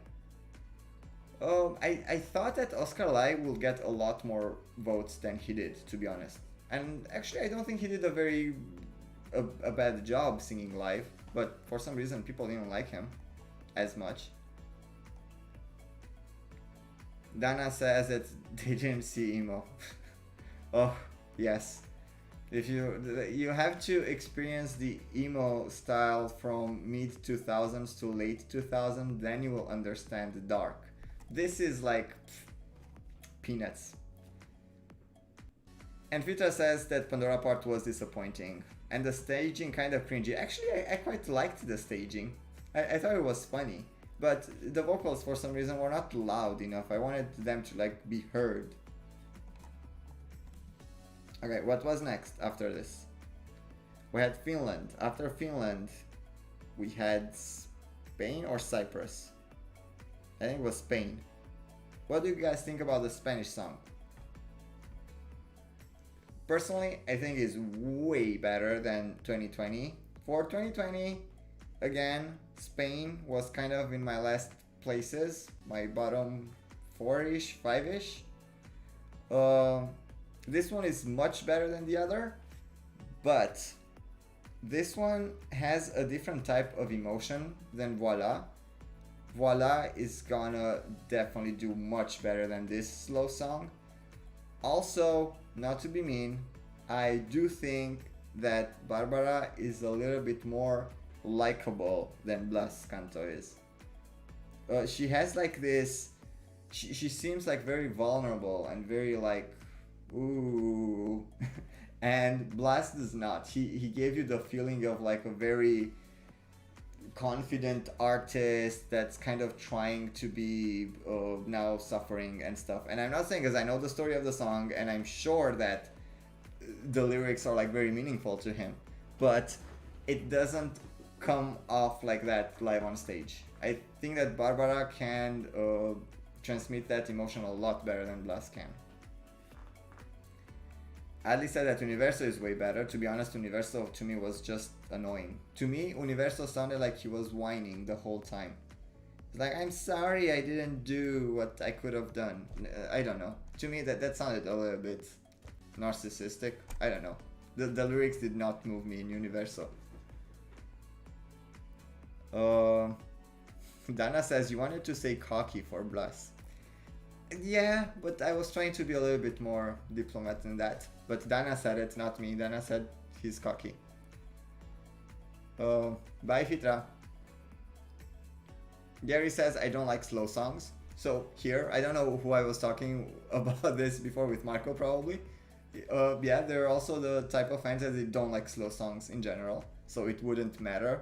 I thought that Oscar Lai will get a lot more votes than he did, to be honest. And actually, I don't think he did a bad job singing live, but for some reason people didn't like him as much. Dana says that they didn't see emo. Oh, yes. If you have to experience the emo style from mid 2000s to late 2000s, then you will understand the dark. This is like peanuts. And Vita says that Pandora part was disappointing and the staging kind of cringy. Actually, I quite liked the staging. I thought it was funny, but the vocals for some reason were not loud enough. I wanted them to like be heard. Okay, what was next after this? We had Finland. After Finland, we had Spain or Cyprus. I think it was Spain. What do you guys think about the Spanish song? Personally, I think it's way better than 2020. For 2020, again, Spain was kind of in my last places, my bottom 4-ish, 5-ish. This one is much better than the other, but this one has a different type of emotion than Voila. Voila is gonna definitely do much better than this slow song. Also, not to be mean, I do think that Barbara is a little bit more likable than Blas Canto is. She has like this, she seems like very vulnerable and very like, ooh. And Blas does not. He gave you the feeling of like a very confident artist that's kind of trying to be now suffering and stuff. And I'm not saying, because I know the story of the song and I'm sure that the lyrics are like very meaningful to him, but it doesn't come off like that live on stage. I think that Barbara can transmit that emotion a lot better than Blas can. Adli said that Universo is way better. To be honest, Universo to me was just annoying. To me, Universo sounded like he was whining the whole time. It's like, I'm sorry I didn't do what I could have done. I don't know. To me, that sounded a little bit narcissistic. I don't know. The lyrics did not move me in Universo. Dana says, you wanted to say cocky for Blas. Yeah, but I was trying to be a little bit more diplomat than that. But Dana said it, not me. Dana said he's cocky. Bye, Fitra. Gary says, I don't like slow songs. So here, I don't know who I was talking about this before, with Marco probably. Yeah, they're also the type of fans that they don't like slow songs in general. So it wouldn't matter.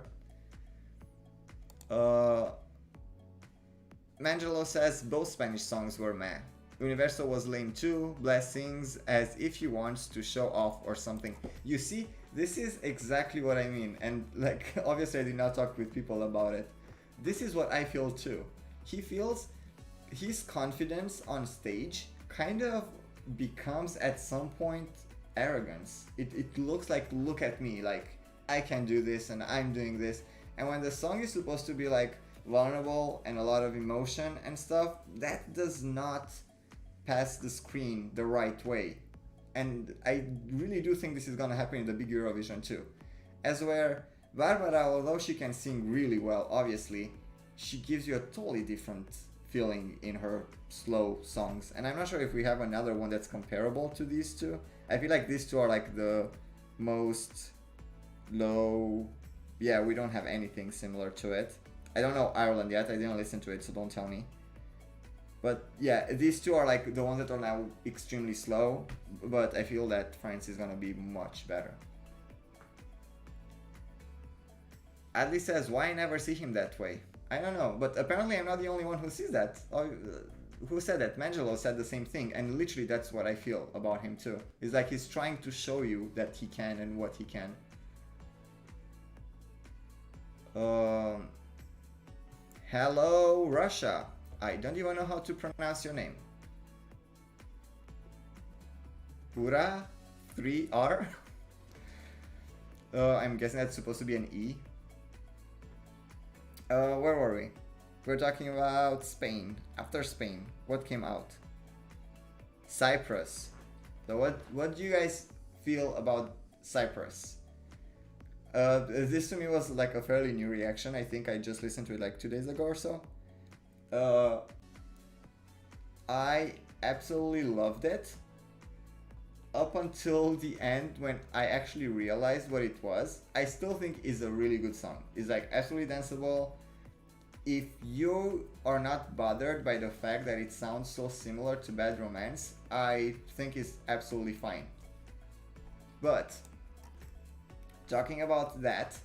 Mangelo says both Spanish songs were meh. Universo was lame too. Blas sings as if he wants to show off or something. You see, this is exactly what I mean. And like, obviously I did not talk with people about it. This is what I feel too. He feels his confidence on stage kind of becomes at some point arrogance. It looks like, look at me, like I can do this and I'm doing this. And when the song is supposed to be like vulnerable and a lot of emotion and stuff, that does not pass the screen the right way. And I really do think this is gonna happen in the big Eurovision too. As where Barbara, although she can sing really well, obviously, she gives you a totally different feeling in her slow songs. And I'm not sure if we have another one that's comparable to these two. I feel like these two are like the most low. Yeah, we don't have anything similar to it. I don't know Ireland yet, I didn't listen to it, so don't tell me. But yeah, these two are like the ones that are now extremely slow, but I feel that France is gonna be much better. Adli says, why I never see him that way? I don't know, but apparently I'm not the only one who sees that. Who said that? Mangelo said the same thing, and literally that's what I feel about him too. It's like he's trying to show you that he can and what he can. Hello, Russia. I don't even know how to pronounce your name. Pura 3R? I'm guessing that's supposed to be an E. Where were we? We're talking about Spain. After Spain, what came out? Cyprus. So what do you guys feel about Cyprus? This to me was like a fairly new reaction. I think I just listened to it like 2 days ago or so. I absolutely loved it up until the end when I actually realized what it was. I still think it's a really good song. It's like absolutely danceable. If you are not bothered by the fact that it sounds so similar to Bad Romance, I think it's absolutely fine. But talking about that,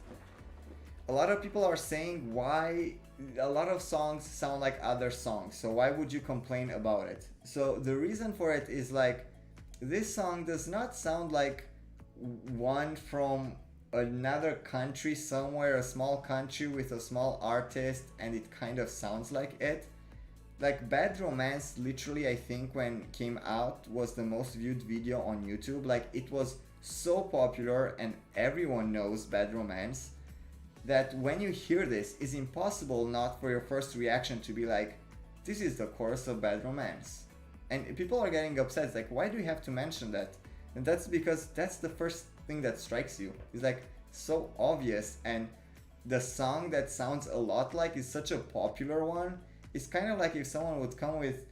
a lot of people are saying why a lot of songs sound like other songs, so why would you complain about it? So the reason for it is like, this song does not sound like one from another country somewhere, a small country with a small artist, and it kind of sounds like it. Like Bad Romance, literally, I think when came out was the most viewed video on YouTube. Like it was so popular and everyone knows Bad Romance that when you hear this, it's impossible not for your first reaction to be like, this is the chorus of Bad Romance. And people are getting upset. It's like, why do you have to mention that? And that's because that's the first thing that strikes you. It's like so obvious, and the song that sounds a lot like is such a popular one. It's kind of like if someone would come with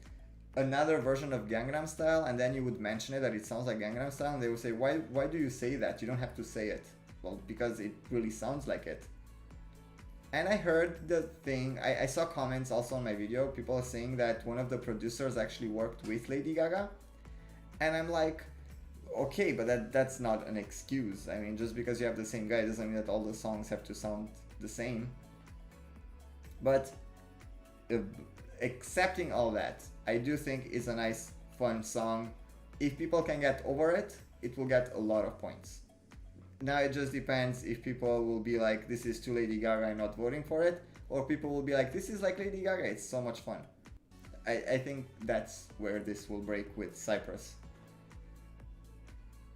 another version of Gangnam Style and then you would mention it that it sounds like Gangnam Style, and they would say, why do you say that? You don't have to say it. Well, because it really sounds like it. And I heard the thing, I saw comments also on my video, people are saying that one of the producers actually worked with Lady Gaga. And I'm like, okay, but that's not an excuse. I mean, just because you have the same guy doesn't mean that all the songs have to sound the same. But accepting all that, I do think is a nice, fun song. If people can get over it, it will get a lot of points. Now it just depends if people will be like, this is too Lady Gaga, I'm not voting for it, or people will be like, this is like Lady Gaga, it's so much fun. I think that's where this will break with Cyprus.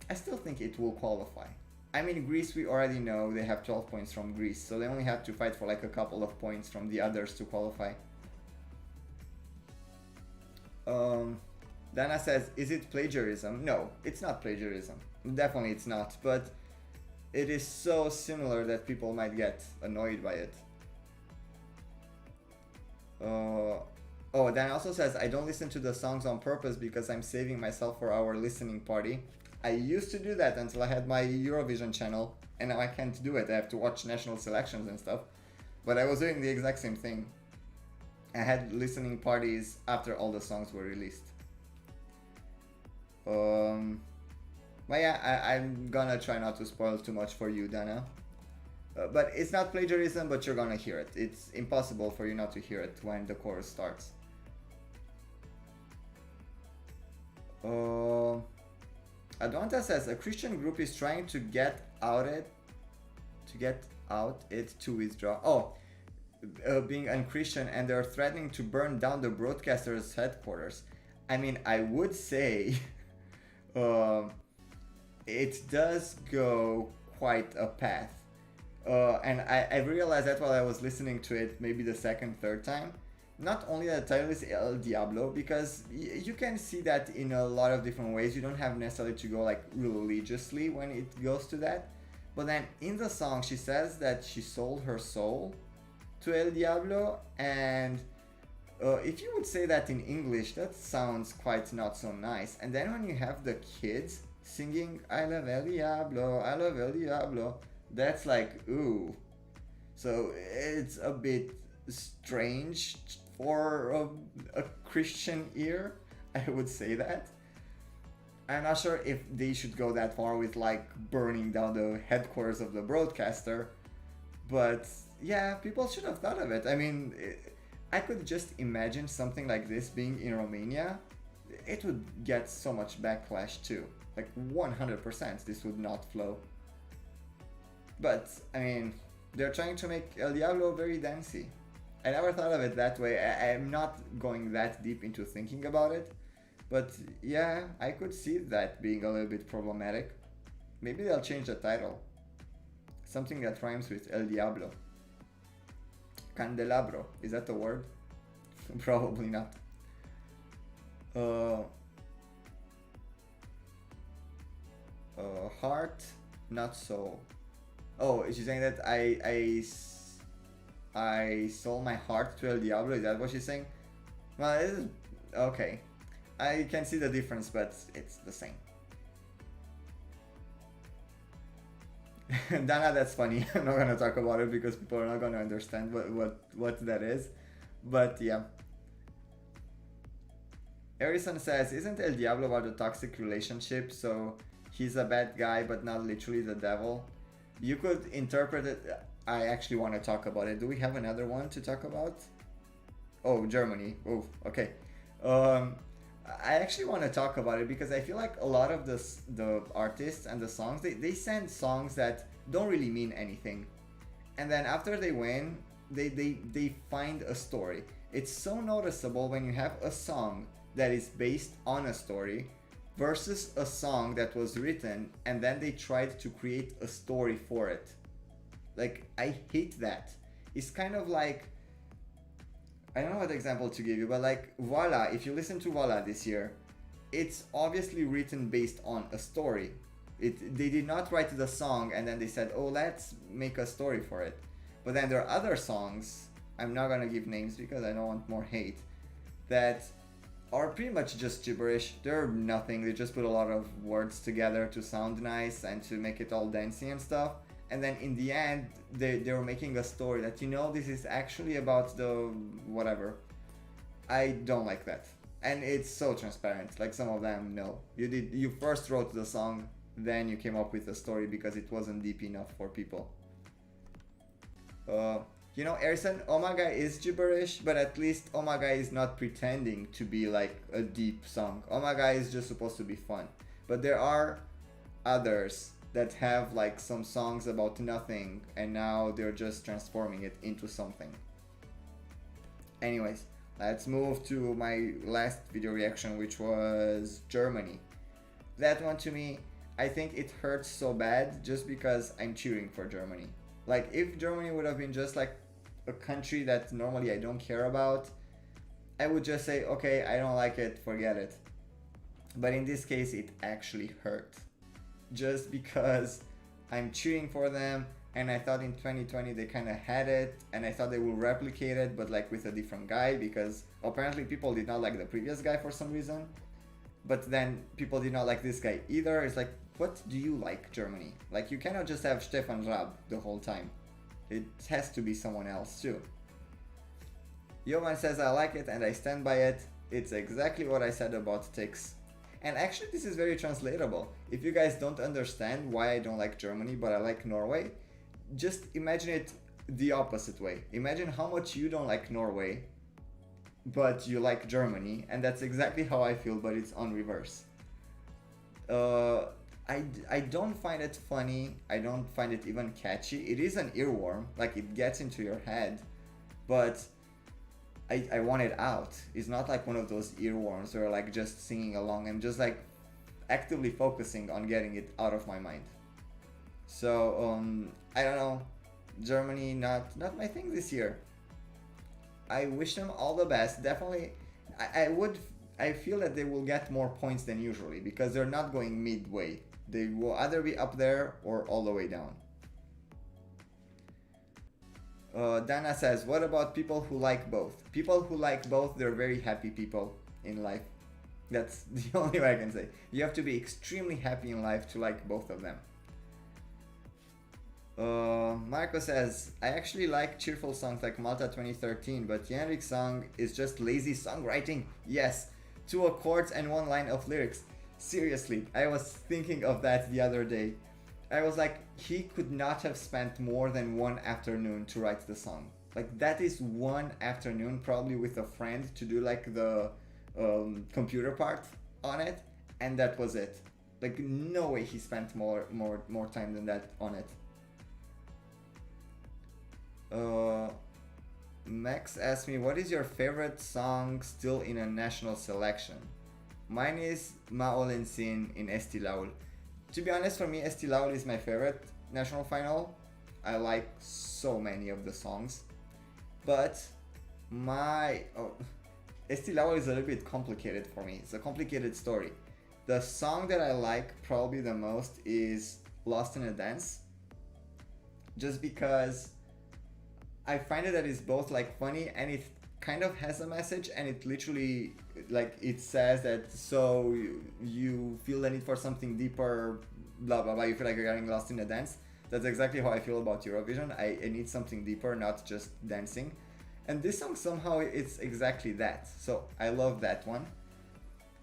I still think it will qualify. I mean, Greece, we already know they have 12 points from Greece, so they only have to fight for like a couple of points from the others to qualify. Dana says, is it plagiarism? No, it's not plagiarism. Definitely it's not, but it is so similar that people might get annoyed by it. Oh, Dan also says, I don't listen to the songs on purpose because I'm saving myself for our listening party. I used to do that until I had my Eurovision channel, and now I can't do it. I have to watch national selections and stuff. But I was doing the exact same thing. I had listening parties after all the songs were released. But yeah, I'm gonna try not to spoil too much for you, Dana. But it's not plagiarism, but you're gonna hear it. It's impossible for you not to hear it when the chorus starts. Adonta says, a Christian group is trying to get out it to withdraw. Being unchristian, and they're threatening to burn down the broadcaster's headquarters. I mean, I would say it does go quite a path. And I realized that while I was listening to it, maybe the second, third time. Not only that the title is El Diablo, because you can see that in a lot of different ways. You don't have necessarily to go like religiously when it goes to that. But then in the song, she says that she sold her soul to El Diablo, and if you would say that in English, that sounds quite not so nice. And then when you have the kids singing I love El Diablo, I love El Diablo, that's like, ooh. So it's a bit strange for a Christian ear, I would say that. I'm not sure if they should go that far with like burning down the headquarters of the broadcaster, but yeah, people should have thought of it. I mean, I could just imagine something like this being in Romania. It would get so much backlash too. Like 100% this would not flow. But, I mean, they're trying to make El Diablo very dancey. I never thought of it that way. I'm not going that deep into thinking about it. But yeah, I could see that being a little bit problematic. Maybe they'll change the title. Something that rhymes with El Diablo. Candelabro, is that the word? Probably not. Heart, not soul. Oh, she's saying that I sold my heart to El Diablo. Is that what she's saying? Well, it is, okay. I can see the difference, but it's the same. Dana, that's funny. I'm not gonna talk about it because people are not gonna understand what that is. But yeah. Harrison says, isn't El Diablo about a toxic relationship? So he's a bad guy, but not literally the devil. You could interpret it. I actually want to talk about it. Do we have another one to talk about? Oh, Germany. Oh, okay. I actually want to talk about it because I feel like a lot of the artists and the songs, they send songs that don't really mean anything. And then after they win, they find a story. It's so noticeable when you have a song that is based on a story versus a song that was written and then they tried to create a story for it. Like, I hate that. It's kind of like, I don't know what example to give you, but like Voila, if you listen to Voila this year, it's obviously written based on a story. They did not write the song and then they said, oh, let's make a story for it. But then there are other songs, I'm not gonna give names because I don't want more hate, that are pretty much just gibberish. They're nothing, they just put a lot of words together to sound nice and to make it all dancey and stuff. And then in the end, they were making a story that, you know, this is actually about the whatever. I don't like that. And it's so transparent, like some of them, no. You first wrote the song, then you came up with a story because it wasn't deep enough for people. You know, Erison, Oh My Guy is gibberish, but at least Oh My Guy is not pretending to be like a deep song. Oh My Guy is just supposed to be fun. But there are others that have like some songs about nothing and now they're just transforming it into something. Anyways, let's move to my last video reaction, which was Germany. That one, to me, I think it hurts so bad just because I'm cheering for Germany. Like, if Germany would have been just like a country that normally I don't care about, I would just say, okay, I don't like it, forget it. But in this case, it actually hurt. Just because I'm cheering for them and I thought in 2020 they kind of had it and I thought they will replicate it, but like with a different guy, because apparently people did not like the previous guy for some reason. But then people did not like this guy either. It's like, what do you like, Germany? Like, you cannot just have Stefan Raab the whole time. It has to be someone else too. Jovan says, I like it and I stand by it. It's exactly what I said about Tix. And actually this is very translatable. If you guys don't understand why I don't like Germany but I like Norway, just imagine it the opposite way. Imagine how much you don't like Norway but you like Germany, and that's exactly how I feel, but it's on reverse. I don't find it funny, I don't find it even catchy. It is an earworm, like it gets into your head, but I want it out. It's not like one of those earworms where like just singing along. I'm just like actively focusing on getting it out of my mind. So I don't know, Germany not my thing this year. I wish them all the best. Definitely, I feel that they will get more points than usually because they're not going midway. They will either be up there or all the way down. Dana says, what about people who like both? People who like both, they're very happy people in life. That's the only way I can say. You have to be extremely happy in life to like both of them. Marco says, I actually like cheerful songs like Malta 2013, but Jenrik's song is just lazy songwriting. Yes, 2 chords and 1 line of lyrics. Seriously, I was thinking of that the other day. I was like, he could not have spent more than 1 afternoon to write the song. Like, that is 1 afternoon, probably with a friend, to do like the computer part on it, and that was it. Like, no way he spent more time than that on it. Max asked me, what is your favorite song still in a national selection? Mine is Maolensin in Esti Laul. To be honest, for me, Esti Laul is my favorite national final. I like so many of the songs. But Esti Laul is a little bit complicated for me. It's a complicated story. The song that I like probably the most is Lost in a Dance. Just because I find it that it's both like funny and it kind of has a message, and it literally like it says that so you feel the need for something deeper, blah blah blah, you feel like you're getting lost in a dance. That's exactly how I feel about Eurovision. I need something deeper, not just dancing. And this song somehow it's exactly that. So I love that one.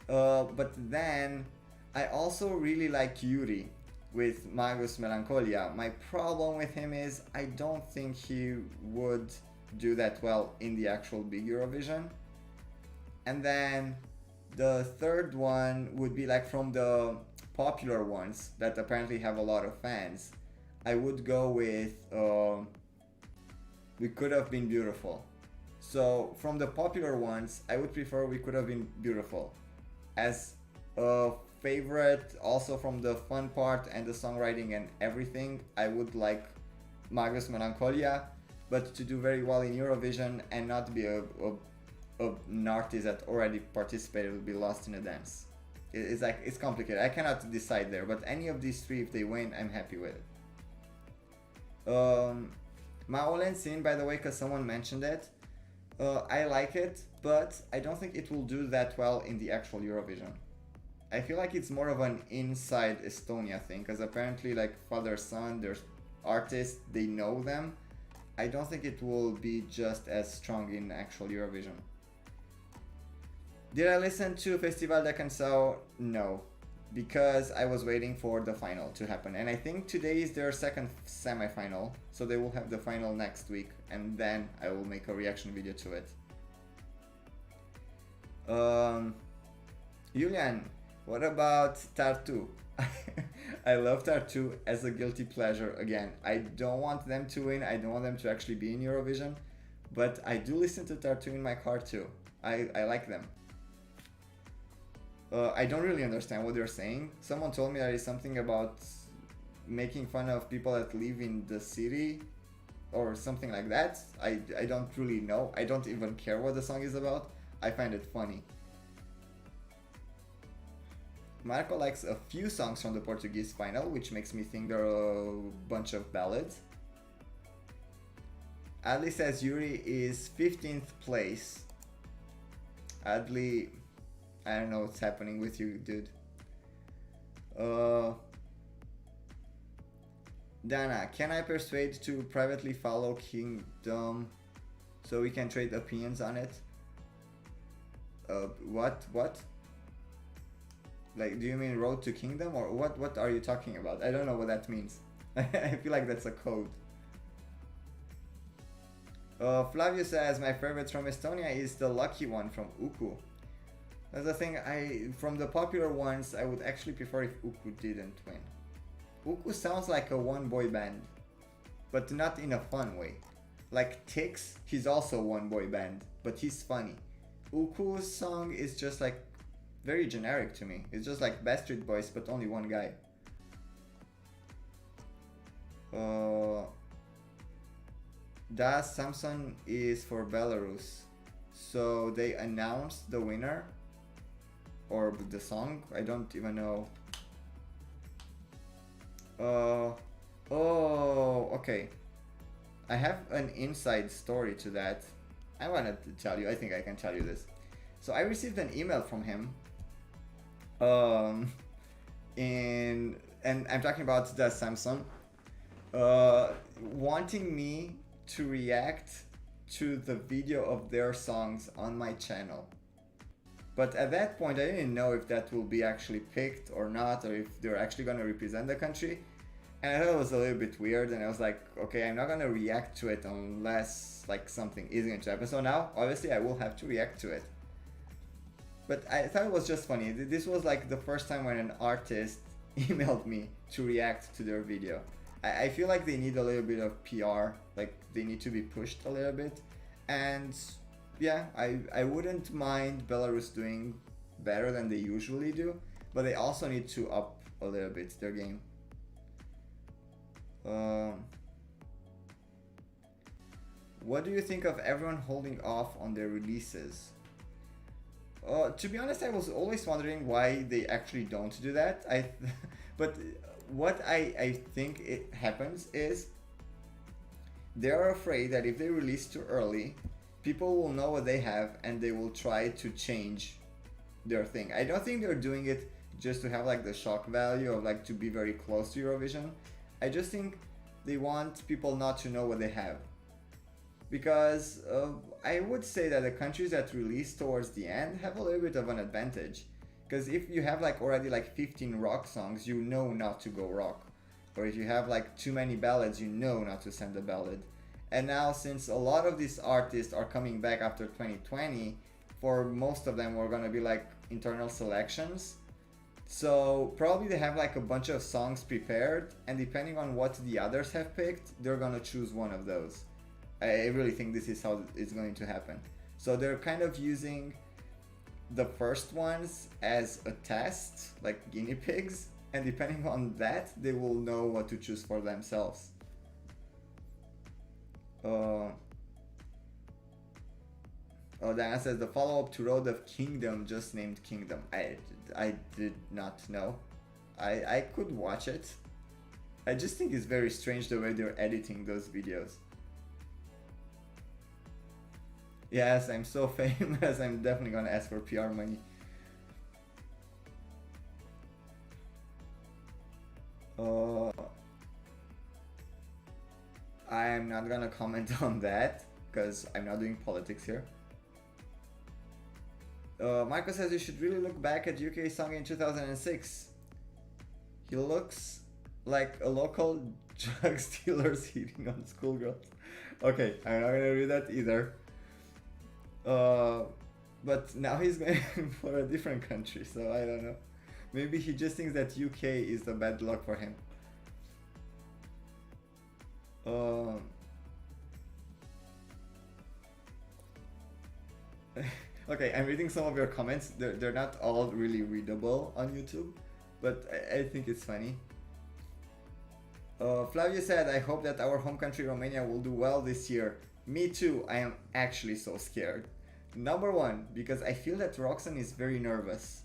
But then I also really like Yuri with Magus Melancholia. My problem with him is I don't think he would do that well in the actual big Eurovision. And then the third one would be like from the popular ones that apparently have a lot of fans. I would go with We Could Have Been Beautiful. So from the popular ones, I would prefer We Could Have Been Beautiful. As a favorite, also from the fun part and the songwriting and everything, I would like Magus Melancholia, but to do very well in Eurovision and not be an artist that already participated would be lost in a dance. It's like, it's complicated. I cannot decide there, but any of these three, if they win, I'm happy with it. Maolen Sin, by the way, because someone mentioned it, I like it, but I don't think it will do that well in the actual Eurovision. I feel like it's more of an inside Estonia thing, because apparently, like, father son, there's artists, they know them. I don't think it will be just as strong in actual Eurovision. Did I listen to Festival da Canção? No, because I was waiting for the final to happen, and I think today is their second semi-final, so they will have the final next week, and then I will make a reaction video to it. Julian, what about Tartu? I love Tartu as a guilty pleasure. Again, I don't want them to win, I don't want them to actually be in Eurovision, but I do listen to Tartu in my car too. I like them. I don't really understand what they're saying. Someone told me that it's something about making fun of people that live in the city or something like that. I don't really know. I don't even care what the song is about. I find it funny. Marco likes a few songs from the Portuguese final, which makes me think they're a bunch of ballads. Adli says Yuri is 15th place. Adli, I don't know what's happening with you, dude. Dana, can I persuade to privately follow Kingdom so we can trade opinions on it? What? Like, do you mean Road to Kingdom, or what are you talking about? I don't know what that means. I feel like that's a code. Flavio says, my favorite from Estonia is the lucky one from Uku. That's the thing, from the popular ones, I would actually prefer if Uku didn't win. Uku sounds like a one-boy band, but not in a fun way. Like Tix, he's also one-boy band, but he's funny. Uku's song is just like very generic to me. It's just like Backstreet Boys, but only one guy. Das Samson is for Belarus. So they announced the winner. Or the song, I don't even know. Oh, okay. I have an inside story to that. I wanted to tell you, I think I can tell you this. So I received an email from him. And I'm talking about the Samsung. Wanting me to react to the video of their songs on my channel. But at that point, I didn't know if that will be actually picked or not, or if they're actually going to represent the country. And I thought it was a little bit weird, and I was like, okay, I'm not going to react to it unless like something is going to happen. So now, obviously, I will have to react to it. But I thought it was just funny. This was like the first time when an artist emailed me to react to their video. I feel like they need a little bit of PR, like they need to be pushed a little bit. And yeah, I wouldn't mind Belarus doing better than they usually do, but they also need to up a little bit their game. What do you think of everyone holding off on their releases? To be honest, I was always wondering why they actually don't do that. But what I think it happens is they're afraid that if they release too early, people will know what they have and they will try to change their thing. I don't think they're doing it just to have like the shock value of like to be very close to Eurovision. I just think they want people not to know what they have. Because I would say that the countries that release towards the end have a little bit of an advantage. Because if you have like already like 15 rock songs, you know not to go rock. Or if you have like too many ballads, you know not to send a ballad. And now, since a lot of these artists are coming back after 2020, for most of them we're gonna be like internal selections. So probably they have like a bunch of songs prepared, and depending on what the others have picked, they're gonna choose one of those. I really think this is how it's going to happen. So they're kind of using the first ones as a test, like guinea pigs, and depending on that, they will know what to choose for themselves. Oh, Diana says the follow-up to Road of Kingdom just named Kingdom. I did not know. I could watch it. I just think it's very strange the way they're editing those videos. Yes, I'm so famous, I'm definitely gonna ask for PR money. I'm not gonna comment on that, because I'm not doing politics here. Michael says you should really look back at UK song in 2006. He looks like a local drug stealer's hitting on schoolgirls. Okay, I'm not gonna read that either. But now he's going for a different country, so I don't know. Maybe he just thinks that UK is the bad luck for him. Okay, I'm reading some of your comments. They're not all really readable on YouTube, but I think it's funny. Flavio said, I hope that our home country Romania will do well this year. Me too, I am actually so scared. Number one, because I feel that Roxanne is very nervous.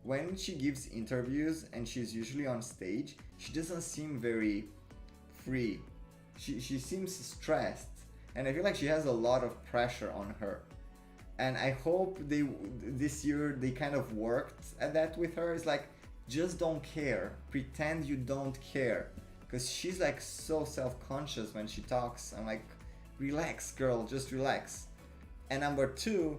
When she gives interviews and she's usually on stage, she doesn't seem very free. She seems stressed, and I feel like she has a lot of pressure on her. And I hope this year they kind of worked at that with her. It's like, just don't care. Pretend you don't care. Because she's like so self-conscious when she talks. I'm like, relax girl, just relax. And number two,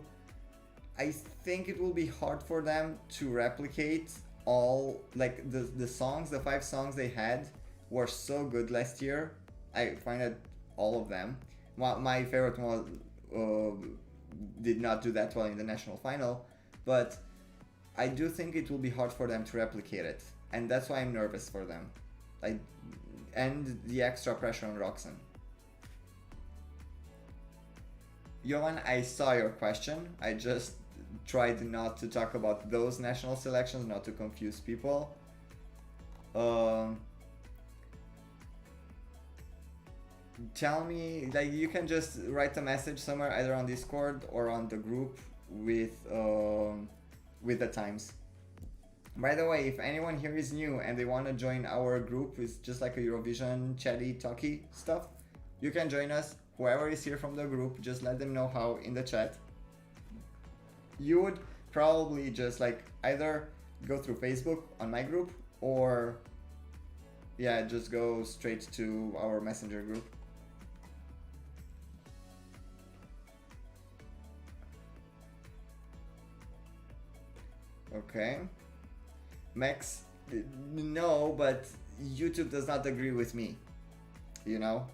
I think it will be hard for them to replicate all, like the songs, the 5 songs they had were so good last year. I find that all of them. My favorite one did not do that well in the national final, but I do think it will be hard for them to replicate it. And that's why I'm nervous for them. And the extra pressure on Roxanne. Johan, I saw your question. I just tried not to talk about those national selections, not to confuse people. Tell me, like, you can just write a message somewhere, either on Discord or on the group with the times. By the way, if anyone here is new and they want to join our group, it's just like a Eurovision chatty talky stuff, you can join us. Whoever is here from the group, just let them know how in the chat. You would probably just like either go through Facebook on my group, or yeah, just go straight to our messenger group. Okay. Max, no, but YouTube does not agree with me, you know?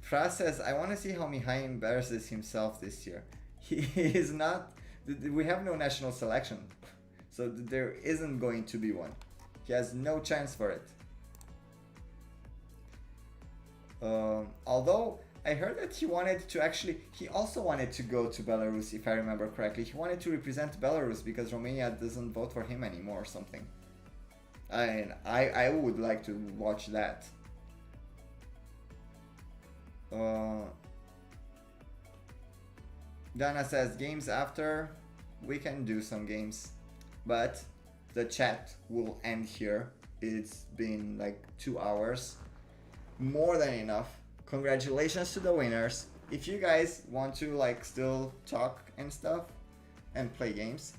Pra says, I want to see how Mihai embarrasses himself this year. He is not, we have no national selection, so there isn't going to be one. He has no chance for it. Although I heard that he wanted to he also wanted to go to Belarus, if I remember correctly. He wanted to represent Belarus because Romania doesn't vote for him anymore or something. And I would like to watch that. Dana says, games after. We can do some games, but the chat will end here. It's been like 2 hours. More than enough. Congratulations to the winners. If you guys want to like still talk and stuff and play games,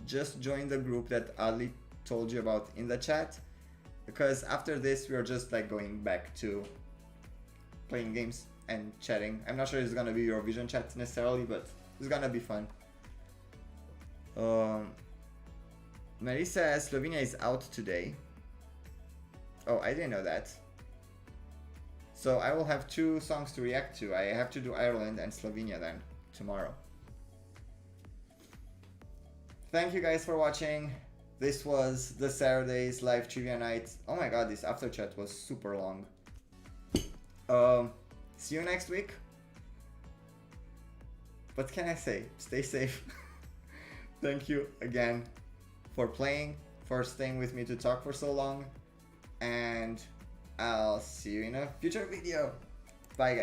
just join the group that Ali told you about in the chat, because after this we're just like going back to playing games and chatting. I'm not sure it's gonna be Eurovision chat necessarily, but it's gonna be fun. Mary says Slovenia is out today. Oh, I didn't know that. So I will have 2 songs to react to. I have to do Ireland and Slovenia then tomorrow. thank you guys for watching. This was the Saturday's live trivia night. Oh my god, this after chat was super long. See you next week. What can I say? Stay safe. Thank you again for playing, for staying with me to talk for so long, and I'll see you in a future video. Bye guys.